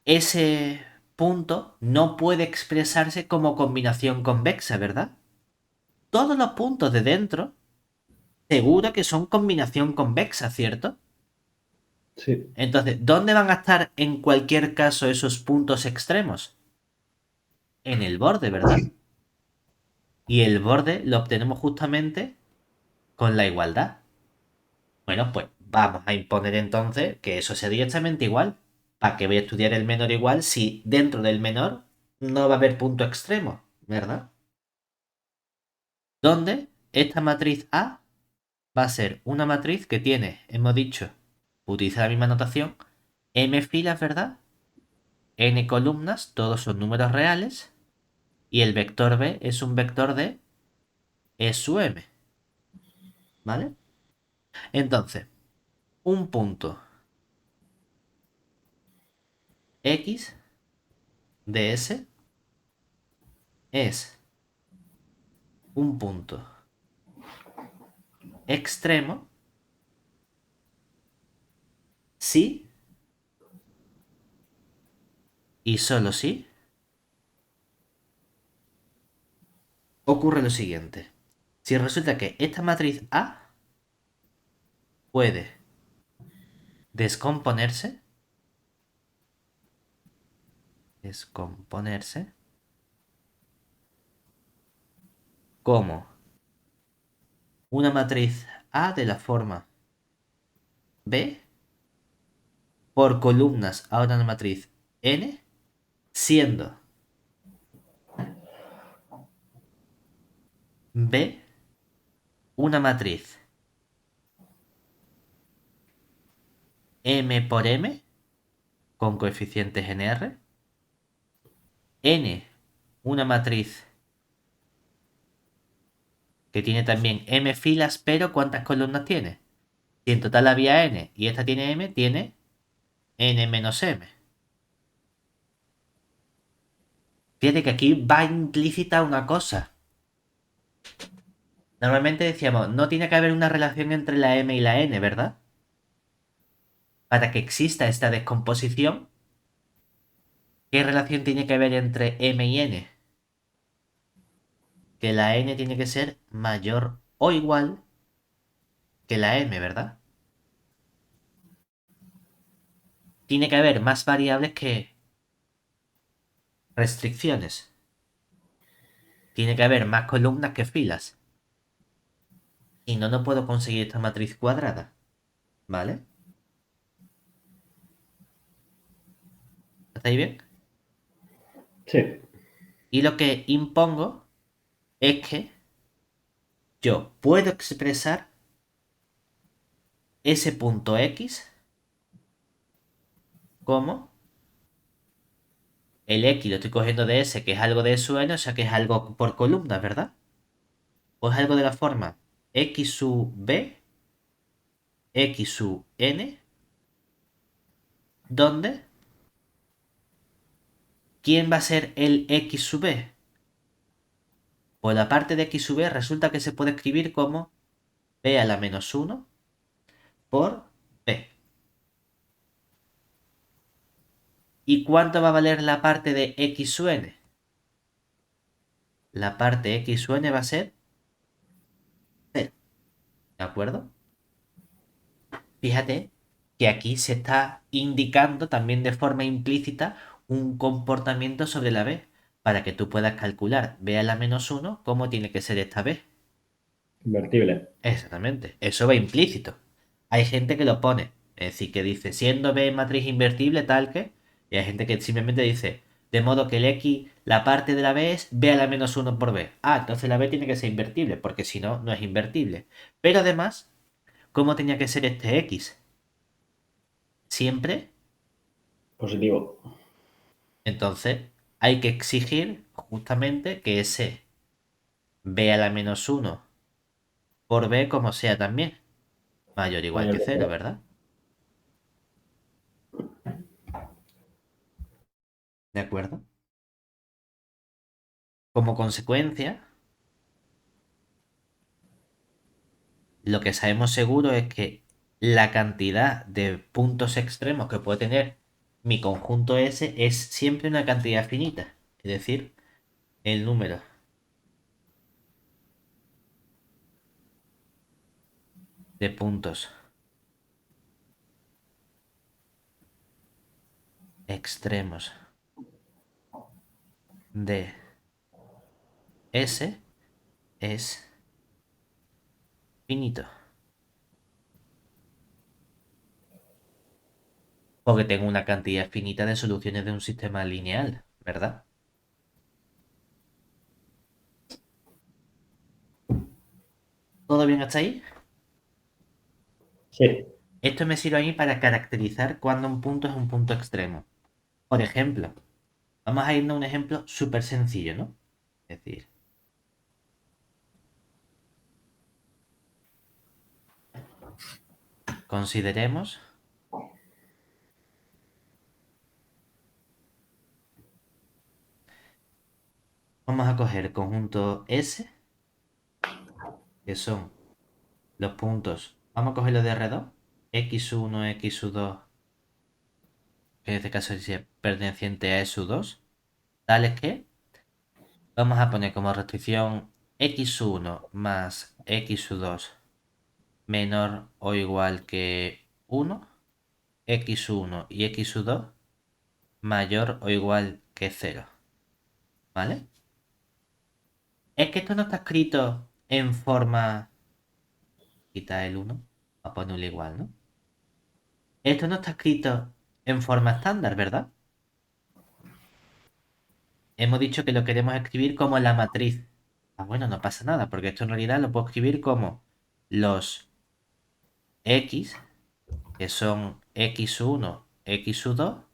Speaker 1: ese punto no puede expresarse como combinación convexa, ¿verdad? Todos los puntos de dentro, seguro que son combinación convexa, ¿cierto?
Speaker 2: Sí,
Speaker 1: Entonces, ¿dónde van a estar en cualquier caso esos puntos extremos? En el borde, ¿verdad? Y el borde lo obtenemos justamente con la igualdad. Bueno, pues vamos a imponer entonces que eso sea directamente igual. ¿Para qué voy a estudiar el menor igual si dentro del menor no va a haber punto extremo, ¿verdad? Donde esta matriz A va a ser una matriz que tiene, hemos dicho, utiliza la misma notación, m filas, ¿verdad? N columnas, todos son números reales, y el vector B es un vector de E sub m, ¿vale? Entonces, un punto X de S es un punto extremo si y solo si ocurre lo siguiente. Si resulta que esta matriz A puede descomponerse, descomponerse como una matriz A de la forma B por columnas a una matriz N, siendo B una matriz M por M con coeficientes en R, N una matriz que tiene también M filas, pero ¿cuántas columnas tiene? Si en total había N y esta tiene M, tiene N menos M. Fíjate que aquí va implícita una cosa. Normalmente decíamos, no tiene que haber una relación entre la M y la N, ¿verdad? Para que exista esta descomposición, ¿qué relación tiene que haber entre M y N? Que la N tiene que ser mayor o igual que la M, ¿verdad? Tiene que haber más variables que restricciones. Tiene que haber más columnas que filas. Y no, no puedo conseguir esta matriz cuadrada. ¿Vale? ¿Estáis bien?
Speaker 2: sí,
Speaker 1: Y lo que impongo es que yo puedo expresar ese punto X como el X lo estoy cogiendo de S, que es algo de su n, o sea que es algo por columna, ¿verdad? Pues algo de la forma X sub B, X sub N, donde ¿quién va a ser el X sub B? Pues la parte de X sub B resulta que se puede escribir como B a la menos 1 por B. ¿Y cuánto va a valer la parte de x sub n? La parte x sub n va a ser 0, ¿de acuerdo? Fíjate que aquí se está indicando también de forma implícita un comportamiento sobre la b, para que tú puedas calcular b a la menos 1 cómo tiene que ser esta b.
Speaker 2: Invertible.
Speaker 1: Exactamente, eso va implícito. Hay gente que lo pone, es decir, que dice siendo b matriz invertible tal que, y hay gente que simplemente dice, de modo que el x, la parte de la b es b a la menos 1 por b. Ah, entonces la b tiene que ser invertible, porque si no, no es invertible. Pero además, ¿cómo tenía que ser este x? Siempre.
Speaker 2: Positivo.
Speaker 1: Entonces, hay que exigir justamente que ese b a la menos 1 por b como sea también mayor o igual
Speaker 2: Mayor
Speaker 1: que
Speaker 2: que
Speaker 1: cero,
Speaker 2: cero.
Speaker 1: ¿verdad? ¿De acuerdo? Como consecuencia, lo que sabemos seguro es que la cantidad de puntos extremos que puede tener mi conjunto S es siempre una cantidad finita, es decir, el número de puntos extremos de S es finito. Porque tengo una cantidad finita de soluciones de un sistema lineal, ¿verdad? ¿Todo bien hasta ahí?
Speaker 2: Sí,
Speaker 1: Esto me sirve a mí para caracterizar cuando un punto es un punto extremo. Por ejemplo, vamos a irnos a un ejemplo súper sencillo, ¿no? Es decir, consideremos, vamos a coger el conjunto S, que son los puntos, vamos a cogerlo de R2, x1, x2, que en este caso es perteneciente a S2, tales que vamos a poner como restricción x1 más x2 menor o igual que 1, x1 y x2 mayor o igual que 0, ¿vale? Es que esto no está escrito en forma... Quita el 1, a ponerlo igual, ¿no? Esto no está escrito en forma estándar, ¿verdad? Hemos dicho que lo queremos escribir como la matriz. Ah, bueno, no pasa nada, porque esto en realidad lo puedo escribir como los x, que son x1, x2,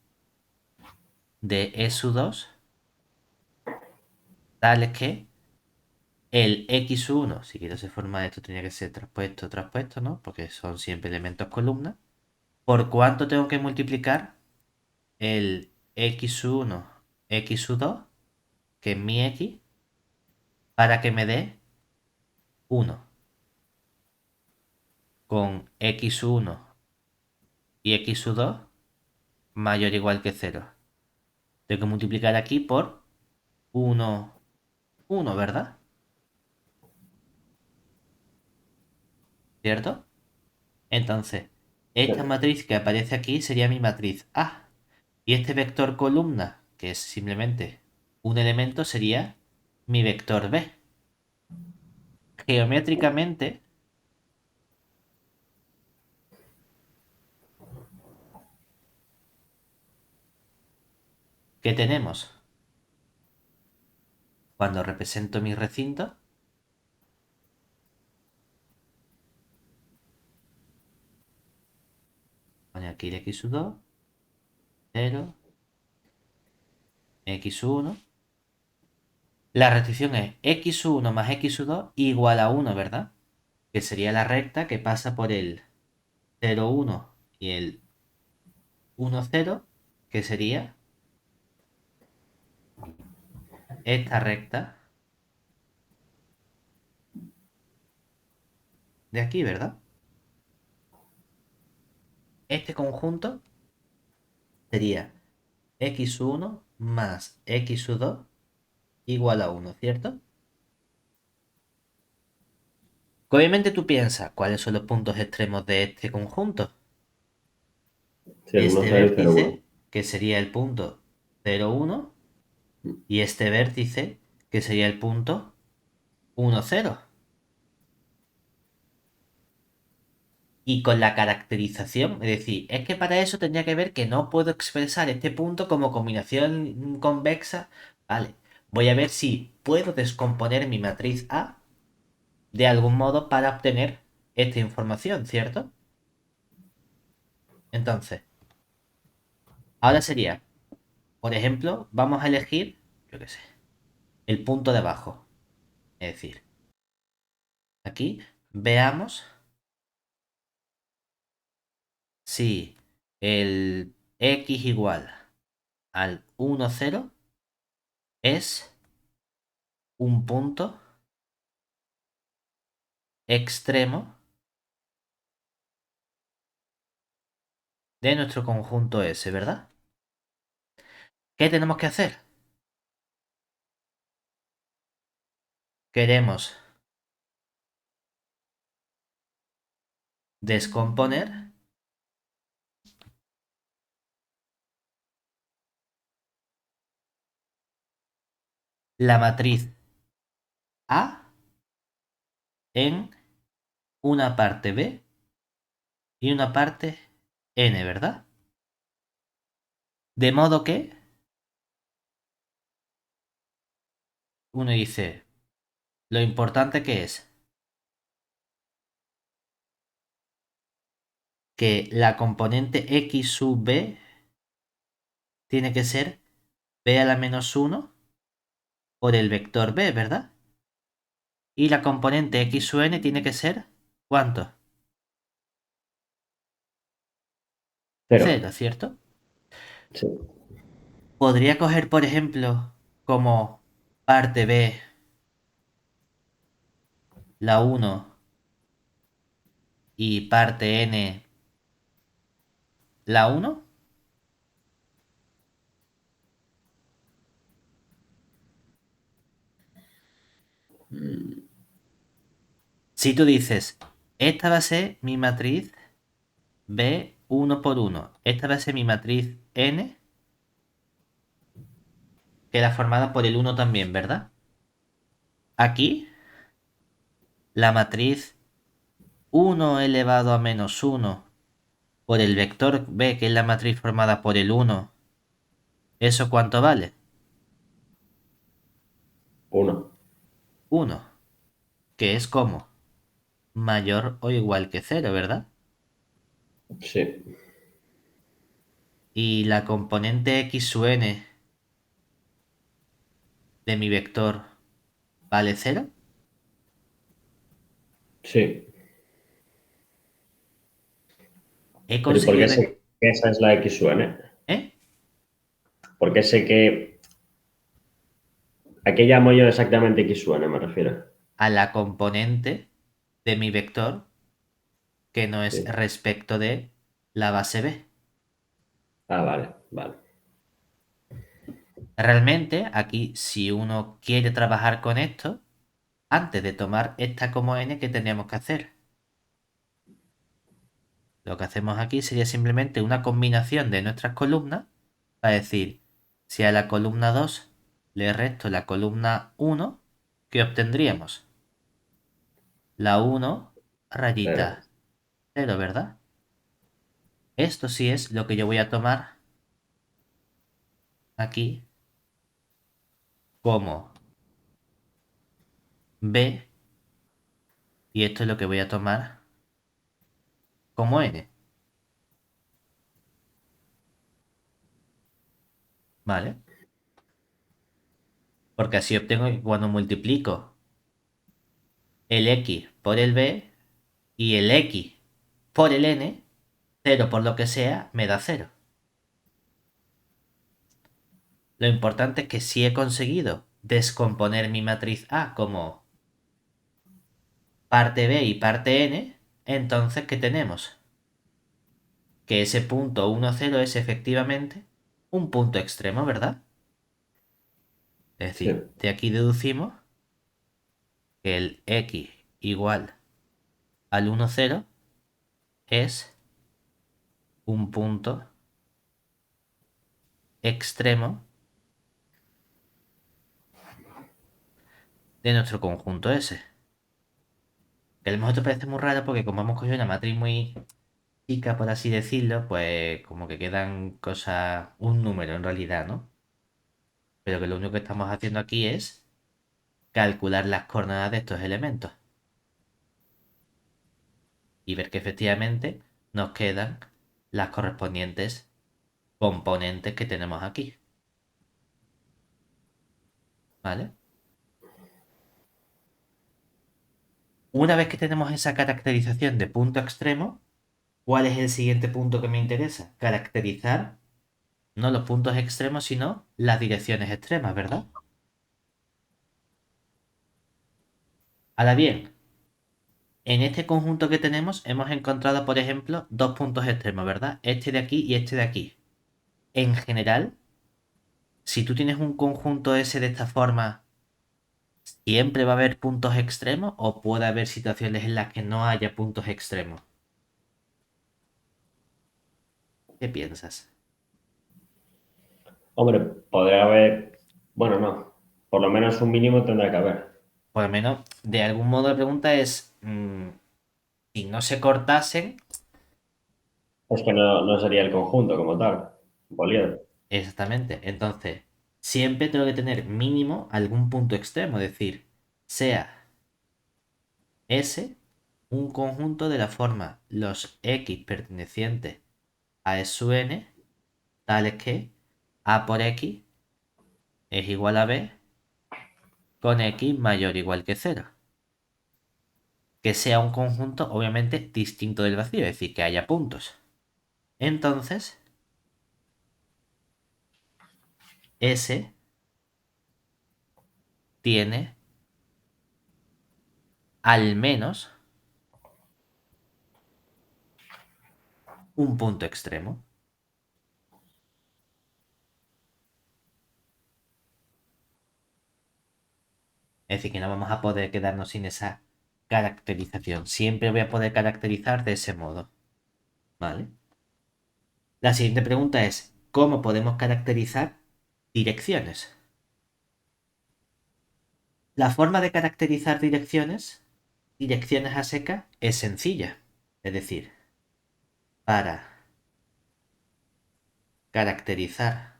Speaker 1: de e2, tales que el x1, si quiero se forma esto, tenía que ser traspuesto, traspuesto, ¿no? Porque son siempre elementos columna. ¿Por cuánto tengo que multiplicar el x1, x2, que es mi x, para que me dé 1 con x1 y x2 mayor o igual que 0? Tengo que multiplicar aquí por 1, 1, ¿verdad? ¿Cierto? Entonces,
Speaker 2: sí.
Speaker 1: esta matriz que aparece aquí sería mi matriz A. Y este vector columna, que es simplemente un elemento, sería mi vector B. Geométricamente, ¿qué tenemos? Cuando represento mi recinto, pone aquí el x2, 0, x1. La restricción es x1 más x2 igual a 1, ¿verdad? Que sería la recta que pasa por el 0, 1 y el 1, 0, que sería esta recta de aquí, ¿verdad? Este conjunto sería x1 más x2 igual a 1, ¿cierto? Obviamente tú piensas cuáles son los puntos extremos de este conjunto.
Speaker 2: Sí, el uno
Speaker 1: Este
Speaker 2: cero y cero uno.
Speaker 1: vértice, que sería el punto 0, 1, y este vértice, que sería el punto 1, 0. Y con la caracterización, es decir, es que para eso tendría que ver que no puedo expresar este punto como combinación convexa. Vale, voy a ver si puedo descomponer mi matriz A de algún modo para obtener esta información, ¿cierto? Entonces, ahora sería, por ejemplo, vamos a elegir, yo qué sé, el punto de abajo. Es decir, aquí veamos si el x igual al 1, 0 es un punto extremo de nuestro conjunto S, ¿verdad? ¿Qué tenemos que hacer? Queremos descomponer la matriz A en una parte B y una parte N, ¿verdad? De modo que uno dice, lo importante que es que la componente X sub B tiene que ser B a la menos 1 por el vector B, ¿verdad? Y la componente X sub N tiene que ser, ¿cuánto?
Speaker 2: Cero.
Speaker 1: 0, ¿cierto?
Speaker 2: Sí.
Speaker 1: Podría coger, por ejemplo, como parte B la 1 y parte N la 1. Si tú dices, esta va a ser mi matriz B 1 por 1, esta va a ser mi matriz N, que era formada por el 1 también, ¿verdad? Aquí, la matriz 1 elevado a menos 1 por el vector B, que es la matriz formada por el 1, ¿eso cuánto vale?
Speaker 2: Uno.
Speaker 1: 1, que es como mayor o igual que 0, ¿verdad?
Speaker 2: Sí.
Speaker 1: Y la componente X sub N de mi vector vale 0.
Speaker 2: Sí.
Speaker 1: He
Speaker 2: Pero ¿y por qué
Speaker 1: conseguido...
Speaker 2: sé que esa es la X sub n?
Speaker 1: ¿Eh?
Speaker 2: Porque sé que... ¿A qué llamo yo exactamente X sub n, me refiero?
Speaker 1: A la componente de mi vector que no es
Speaker 2: Sí.
Speaker 1: respecto de la base B.
Speaker 2: Ah, vale, vale.
Speaker 1: Realmente, aquí, si uno quiere trabajar con esto, antes de tomar esta como n, ¿qué tendríamos que hacer? Lo que hacemos aquí sería simplemente una combinación de nuestras columnas para decir, si a la columna 2 le resto la columna 1, ¿qué obtendríamos? La 1
Speaker 2: Cero.
Speaker 1: rayita 0, ¿verdad? Esto sí es lo que yo voy a tomar aquí como B, y esto es lo que voy a tomar como n, ¿vale? Porque así obtengo que cuando multiplico el x por el b y el x por el n, 0 por lo que sea, me da 0. Lo importante es que si he conseguido descomponer mi matriz A como parte b y parte n, entonces ¿qué tenemos? Que ese punto 1, 0 es efectivamente un punto extremo, ¿verdad? Es
Speaker 2: Sí.
Speaker 1: decir, de aquí deducimos que el x igual al 1, 0 es un punto extremo de nuestro conjunto S. Que a lo mejor te parece muy raro porque como hemos cogido una matriz muy chica, por así decirlo, pues como que quedan cosas, un número en realidad, ¿no? Pero que lo único que estamos haciendo aquí es calcular las coordenadas de estos elementos y ver que efectivamente nos quedan las correspondientes componentes que tenemos aquí, ¿vale? Una vez que tenemos esa caracterización de punto extremo, ¿cuál es el siguiente punto que me interesa? Caracterizar no los puntos extremos, sino las direcciones extremas, ¿verdad? Ahora bien, en este conjunto que tenemos hemos encontrado, por ejemplo, dos puntos extremos, ¿verdad? Este de aquí y este de aquí. En general, si tú tienes un conjunto S de esta forma, ¿siempre va a haber puntos extremos o puede haber situaciones en las que no haya puntos extremos? ¿Qué piensas?
Speaker 2: Hombre, podría haber, bueno, no, por lo menos un mínimo tendrá que haber.
Speaker 1: Por lo menos, de algún modo la pregunta es, si no se cortasen,
Speaker 2: Es que no sería el conjunto como tal, poliedro.
Speaker 1: exactamente. Entonces, siempre tengo que tener mínimo algún punto extremo, es decir, sea S un conjunto de la forma los X pertenecientes a E sub n, tales que A por X es igual a B con X mayor o igual que cero. Que sea un conjunto obviamente distinto del vacío, es decir, que haya puntos. Entonces, S tiene al menos un punto extremo. Es decir, que no vamos a poder quedarnos sin esa caracterización. Siempre voy a poder caracterizar de ese modo. ¿Vale? La siguiente pregunta es, ¿cómo podemos caracterizar direcciones? La forma de caracterizar direcciones a seca, es sencilla. Es decir, para caracterizar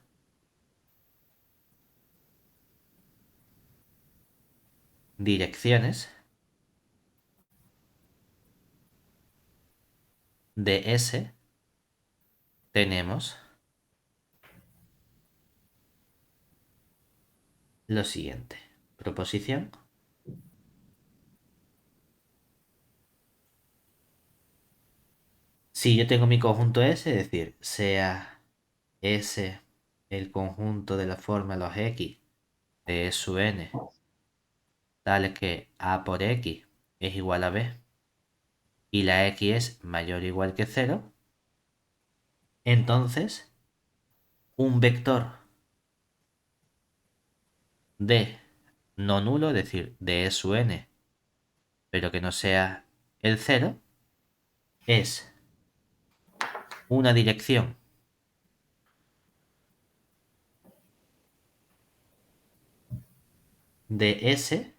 Speaker 1: direcciones de S tenemos lo siguiente. Proposición. Si yo tengo mi conjunto S, es decir, sea S el conjunto de la forma los X de E sub n, tales que A por X es igual a B y la X es mayor o igual que cero, entonces un vector de no nulo, es decir, de E sub n, pero que no sea el cero, es una dirección de S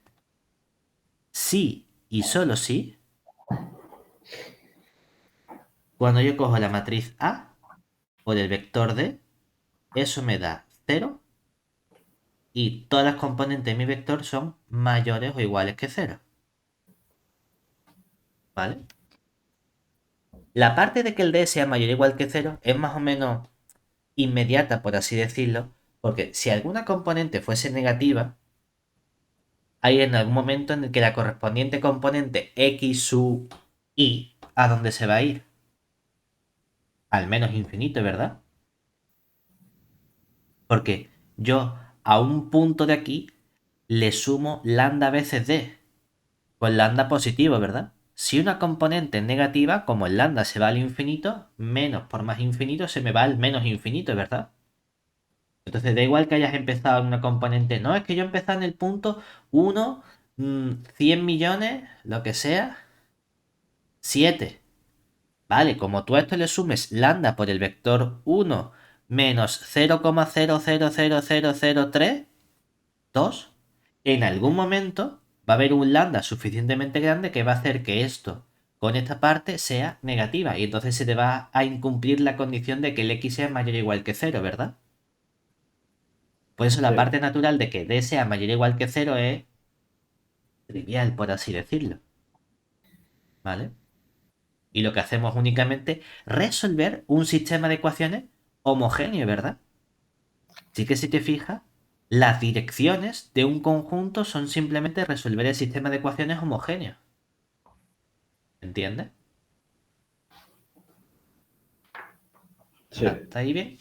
Speaker 1: si y solo si cuando yo cojo la matriz A por el vector D, eso me da cero y todas las componentes de mi vector son mayores o iguales que cero. ¿Vale? La parte de que el D sea mayor o igual que cero es más o menos inmediata, por así decirlo, porque si alguna componente fuese negativa, hay en algún momento en el que la correspondiente componente x sub i, ¿a dónde se va a ir? Al menos infinito, ¿verdad? Porque yo a un punto de aquí le sumo lambda veces d, con lambda positivo, ¿verdad? Si una componente es negativa, como el lambda se va al infinito, menos por más infinito se me va al menos infinito, ¿verdad? Entonces da igual que hayas empezado en una componente. No, es que yo empecé en el punto 1, 100 millones, lo que sea, 7. Vale, como tú a esto le sumes lambda por el vector 1 menos 0,000003, en algún momento va a haber un lambda suficientemente grande que va a hacer que esto con esta parte sea negativa. Y entonces se te va a incumplir la condición de que el x sea mayor o igual que 0, ¿verdad? Por eso la
Speaker 2: Sí,
Speaker 1: parte natural de que d sea mayor o igual que 0 es trivial, por así decirlo. ¿Vale? Y lo que hacemos únicamente resolver un sistema de ecuaciones homogéneo, ¿verdad? Sí que si te fijas, las direcciones de un conjunto son simplemente resolver el sistema de ecuaciones homogéneo. ¿Entiendes?
Speaker 2: sí.
Speaker 1: ¿Está ahí bien?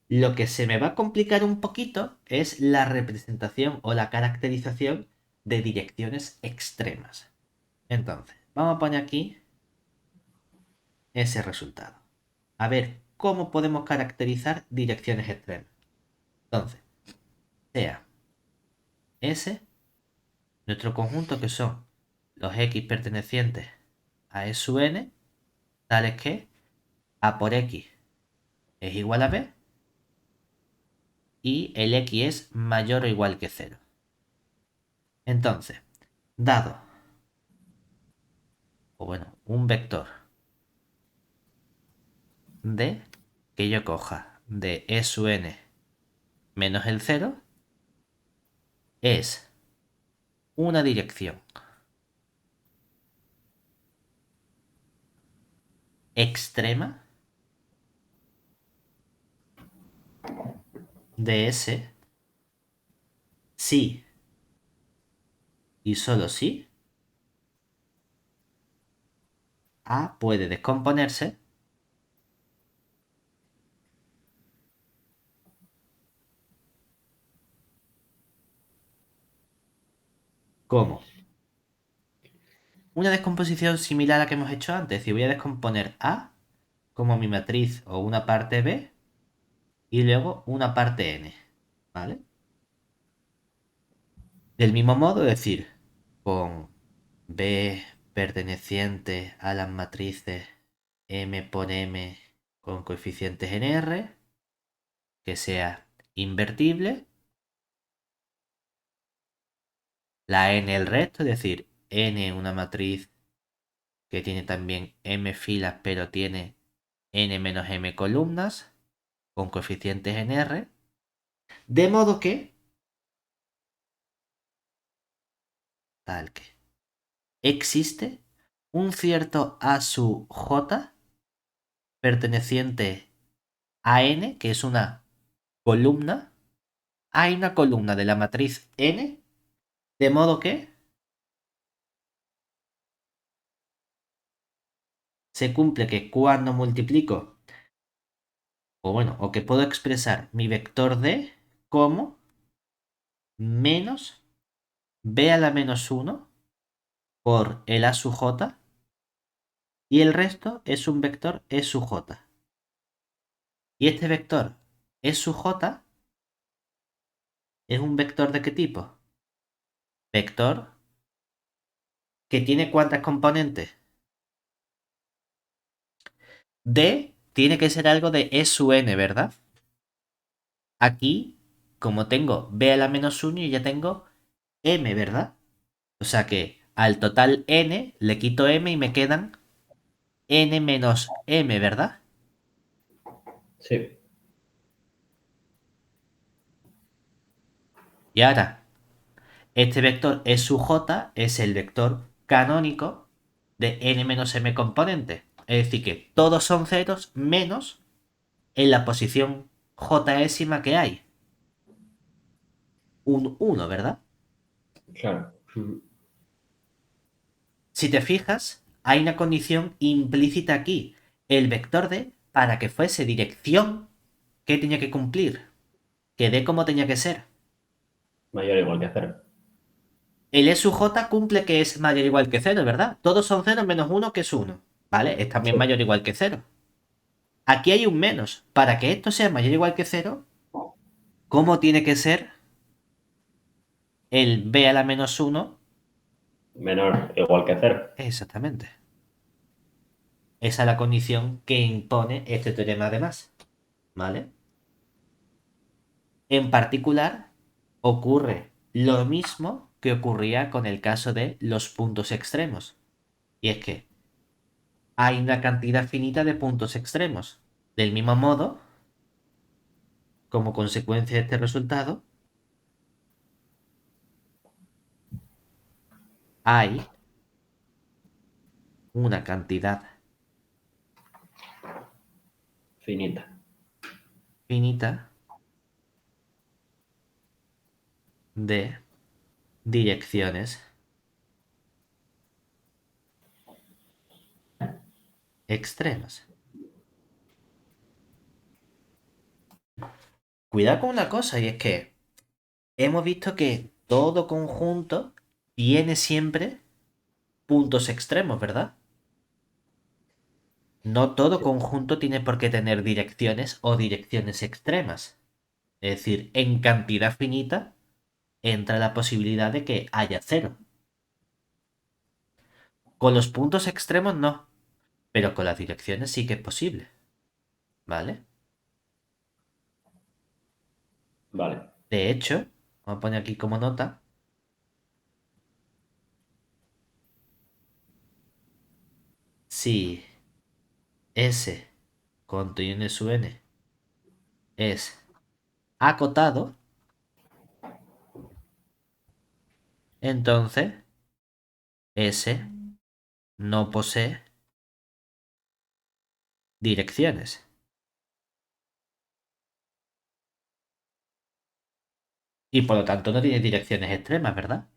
Speaker 1: Lo que se me va a complicar un poquito es la representación o la caracterización de direcciones extremas. Entonces, vamos a poner aquí ese resultado. A ver cómo podemos caracterizar direcciones extremas. Entonces, sea S, nuestro conjunto que son los X pertenecientes a E sub n, tales que A por X es igual a B y el X es mayor o igual que 0. Entonces, dado, o bueno, un vector D que yo coja de E sub n menos el 0 es una dirección extrema de S si y solo si A puede descomponerse como una descomposición similar a la que hemos hecho antes. Si voy a descomponer A como mi matriz o una parte B y luego una parte N. ¿Vale? Del mismo modo, es decir, con B perteneciente a las matrices M por M con coeficientes en R, que sea invertible, la N el resto, es decir, N una matriz que tiene también M filas pero tiene N menos M columnas con coeficientes en R, de modo que, tal que, existe un cierto A sub J perteneciente a N, que es una columna. Hay una columna de la matriz N, de modo que se cumple que cuando multiplico, o bueno, o que puedo expresar mi vector D como menos B a la menos 1 por el A sub J, y el resto es un vector E sub J. Y este vector E sub J es un vector ¿de qué tipo? Vector que tiene ¿cuántas componentes? D tiene que ser algo de E sub n, ¿verdad? Aquí, como tengo B a la menos 1, ya tengo M, ¿verdad? O sea que al total n le quito m y me quedan n menos m, ¿verdad?
Speaker 2: Sí,
Speaker 1: Y ahora, este vector E sub j es el vector canónico de n menos m componentes. Es decir, que todos son ceros menos en la posición jésima que hay. Un 1, ¿verdad?
Speaker 2: claro. Ujú.
Speaker 1: Si te fijas, hay una condición implícita aquí. El vector d, para que fuese dirección, ¿qué tenía que cumplir? Que d como tenía que ser.
Speaker 2: Mayor o igual que cero.
Speaker 1: El E sub j cumple que es mayor o igual que cero, ¿verdad? Todos son cero menos uno que es uno. ¿Vale? Es también
Speaker 2: Sí,
Speaker 1: mayor o igual que cero. Aquí hay un menos. Para que esto sea mayor o igual que 0, ¿cómo tiene que ser el b a la menos 1?
Speaker 2: Menor o igual que cero.
Speaker 1: Exactamente. Esa es la condición que impone este teorema además. ¿Vale? En particular, ocurre lo mismo que ocurría con el caso de los puntos extremos. Y es que hay una cantidad finita de puntos extremos. Del mismo modo, como consecuencia de este resultado, hay una cantidad
Speaker 2: Finita.
Speaker 1: finita de direcciones extremas. Cuidado con una cosa, y es que hemos visto que todo conjunto tiene siempre puntos extremos, ¿verdad? No todo
Speaker 2: Sí.
Speaker 1: conjunto tiene por qué tener direcciones o direcciones extremas. Es decir, en cantidad finita entra la posibilidad de que haya cero. Con los puntos extremos no, pero con las direcciones sí que es posible. ¿Vale?
Speaker 2: Vale.
Speaker 1: De hecho, vamos a poner aquí como nota, si S contenido en su n es acotado, entonces S no posee direcciones. Y por lo tanto no tiene direcciones extremas, ¿verdad?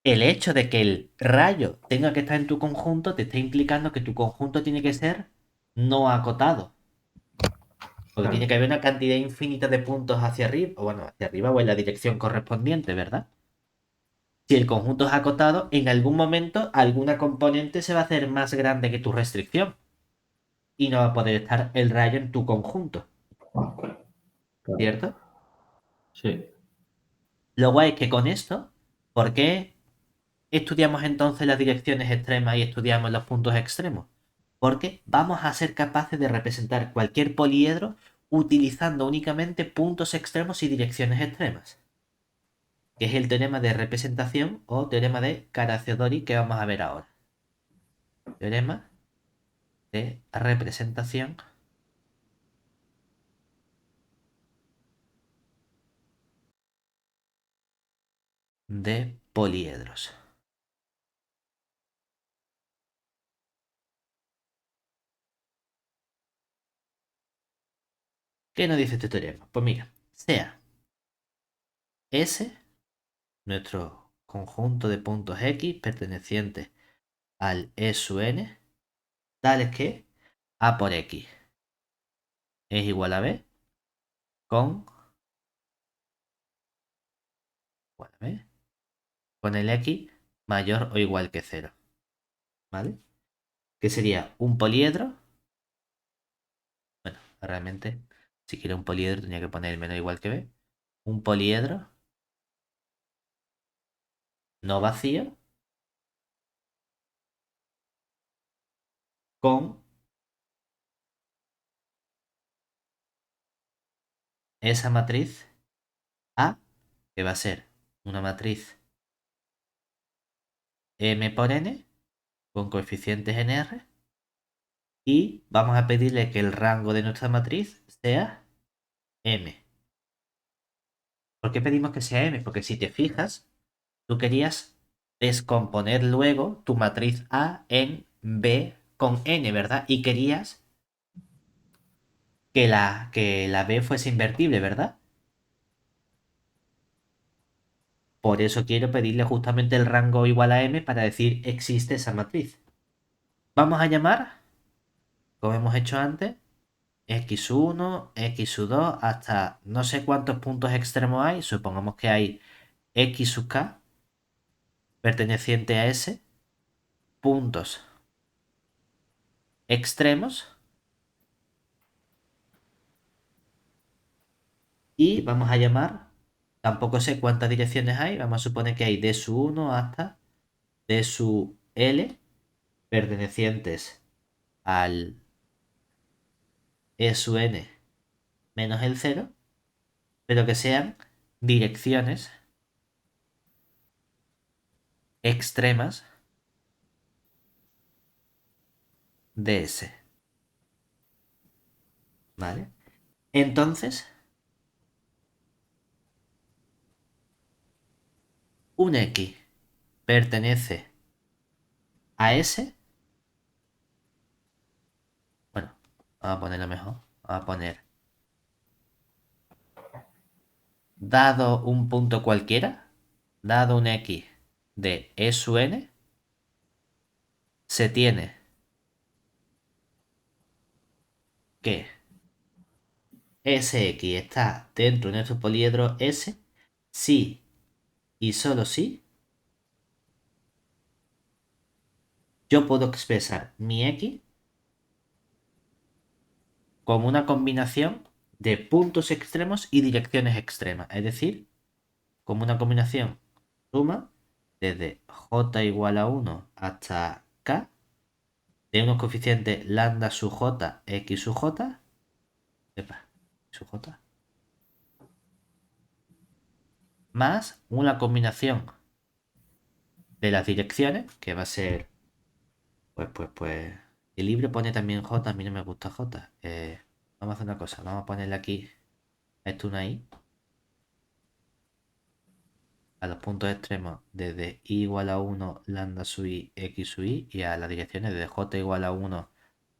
Speaker 1: El hecho de que el rayo tenga que estar en tu conjunto te está implicando que tu conjunto tiene que ser no acotado. Porque tiene
Speaker 2: Claro.
Speaker 1: que haber una cantidad infinita de puntos hacia arriba, o bueno, hacia arriba o en la dirección correspondiente, ¿verdad? Si el conjunto es acotado, en algún momento alguna componente se va a hacer más grande que tu restricción. Y no va a poder estar el rayo en tu conjunto,
Speaker 2: Claro.
Speaker 1: ¿cierto?
Speaker 2: Sí.
Speaker 1: Lo guay es que con esto, ¿por qué estudiamos entonces las direcciones extremas y estudiamos los puntos extremos? Porque vamos a ser capaces de representar cualquier poliedro utilizando únicamente puntos extremos y direcciones extremas, que es el teorema de representación o teorema de Karaciodori que vamos a ver ahora. Teorema de representación de poliedros. ¿Qué nos dice este teorema? Pues mira, sea S nuestro conjunto de puntos X perteneciente al E sub n, tales que A por X es igual a B con, igual a B, con el X mayor o igual que cero, ¿vale? Que sería un poliedro. Bueno, realmente, si quiero un poliedro tenía que poner menos igual que B. Un poliedro no vacío con esa matriz A, que va a ser una matriz M por N con coeficientes en R. Y vamos a pedirle que el rango de nuestra matriz sea M. ¿Por qué pedimos que sea M? Porque si te fijas, tú querías descomponer luego tu matriz A en B con N, ¿verdad? Y querías que la B fuese invertible, ¿verdad? Por eso quiero pedirle justamente el rango igual a M para decir existe esa matriz. Vamos a llamar, como hemos hecho antes, x1, x2, hasta no sé cuántos puntos extremos hay. Supongamos que hay x sub k perteneciente a S, puntos extremos Y vamos a llamar, tampoco sé cuántas direcciones hay, vamos a suponer que hay de su 1 hasta de su L pertenecientes al E su n menos el cero, pero que sean direcciones extremas de S. ¿Vale? Entonces, un X pertenece a S. Bueno, vamos a ponerlo mejor. Vamos a poner, dado un punto cualquiera, dado un X de E su n, se tiene que Sx está dentro de nuestro poliedro S si y solo si yo puedo expresar mi X como una combinación de puntos extremos y direcciones extremas. Es decir, como una combinación suma desde j igual a 1 hasta k de unos coeficientes lambda sub j, x sub j, epa, sub j, más una combinación de las direcciones, que va a ser, pues, el libro pone también j, a mí no me gusta j. Vamos a hacer una cosa, vamos a ponerle aquí esto una i a los puntos extremos desde i igual a 1 lambda sub i x sub i y a las direcciones de j igual a 1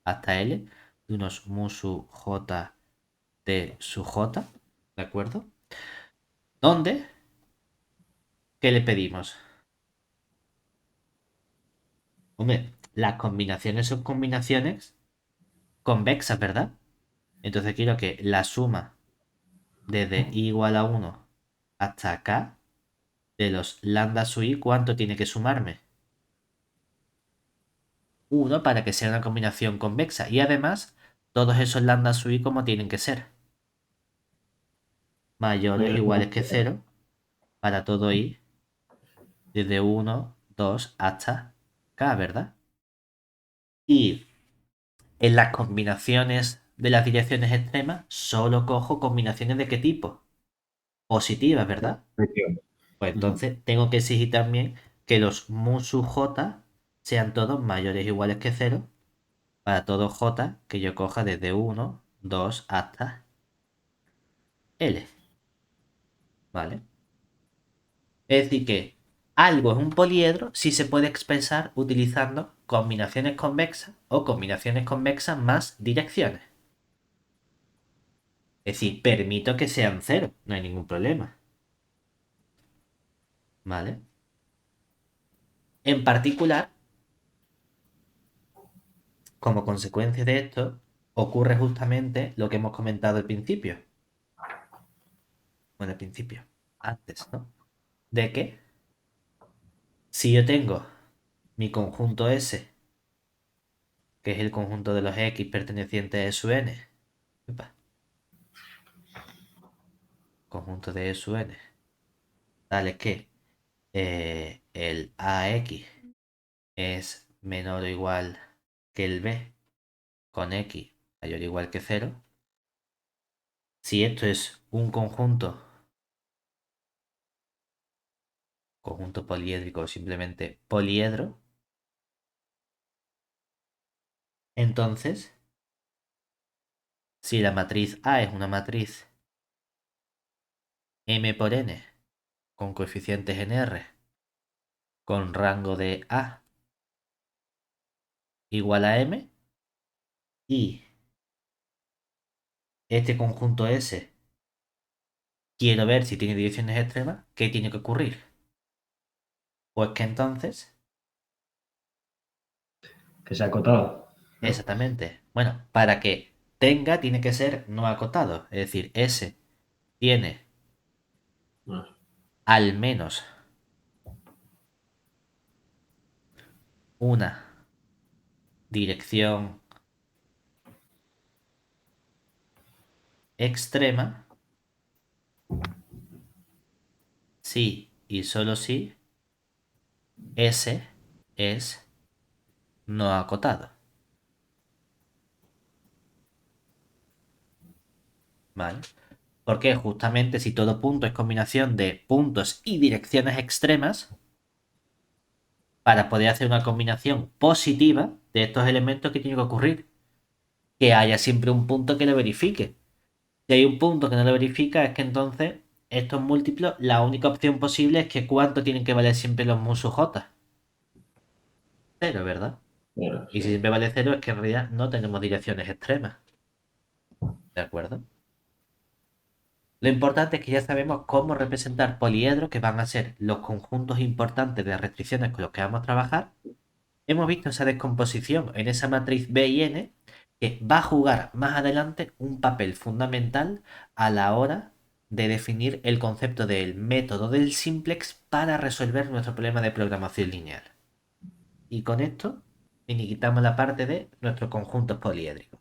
Speaker 1: hasta l de unos mu sub j t sub j, ¿de acuerdo? ¿Dónde? ¿Qué le pedimos? Hombre, las combinaciones son combinaciones convexas, ¿verdad? Entonces quiero que la suma desde i igual a 1 hasta acá de los lambda sub i, ¿cuánto tiene que sumarme? 1 para que sea una combinación convexa. Y además, todos esos lambda sub i como tienen que ser. Mayores o iguales que 0 para todo i desde 1, 2 hasta k, ¿verdad? Y en las combinaciones de las direcciones extremas, solo cojo combinaciones de qué tipo. Positivas, ¿verdad? Pues
Speaker 2: Ujú.
Speaker 1: entonces tengo que exigir también que los mu sub j sean todos mayores o iguales que 0 para todo j que yo coja desde 1, 2 hasta L. ¿Vale? Es decir que algo es un poliedro si se puede expresar utilizando combinaciones convexas o combinaciones convexas más direcciones. Es decir, permito que sean cero, no hay ningún problema. ¿Vale? En particular, como consecuencia de esto, ocurre justamente lo que hemos comentado al principio. Bueno, al principio, antes, ¿no? De que si yo tengo mi conjunto S, que es el conjunto de los X pertenecientes a E sub n, epa, conjunto de E sub n, tales que el AX es menor o igual que el B con X mayor o igual que cero. Si esto es un conjunto poliédrico o simplemente poliedro, entonces, si la matriz A es una matriz M por N con coeficientes en R con rango de A igual a M y este conjunto S quiero ver si tiene direcciones extremas, ¿qué tiene que ocurrir? Pues que entonces,
Speaker 2: Que se ha acotado, ¿no?
Speaker 1: exactamente, bueno, para que tenga tiene que ser no acotado, es decir, S tiene
Speaker 2: Ah,
Speaker 1: al menos una dirección extrema si y solo si S es no acotado. ¿Vale? Porque justamente si todo punto es combinación de puntos y direcciones extremas, para poder hacer una combinación positiva de estos elementos, ¿qué tiene que ocurrir? Que haya siempre un punto que lo verifique. Si hay un punto que no lo verifica, es que entonces estos múltiplos, la única opción posible es que cuánto tienen que valer siempre los mu sub j. Cero, ¿verdad?
Speaker 2: Claro,
Speaker 1: Y
Speaker 2: sí.
Speaker 1: si siempre vale cero, es que en realidad no tenemos direcciones extremas. ¿De acuerdo? Lo importante es que ya sabemos cómo representar poliedros, que van a ser los conjuntos importantes de restricciones con los que vamos a trabajar. Hemos visto esa descomposición en esa matriz B y N, que va a jugar más adelante un papel fundamental a la hora de definir el concepto del método del simplex para resolver nuestro problema de programación lineal. Y con esto finiquitamos la parte de nuestros conjuntos poliédricos.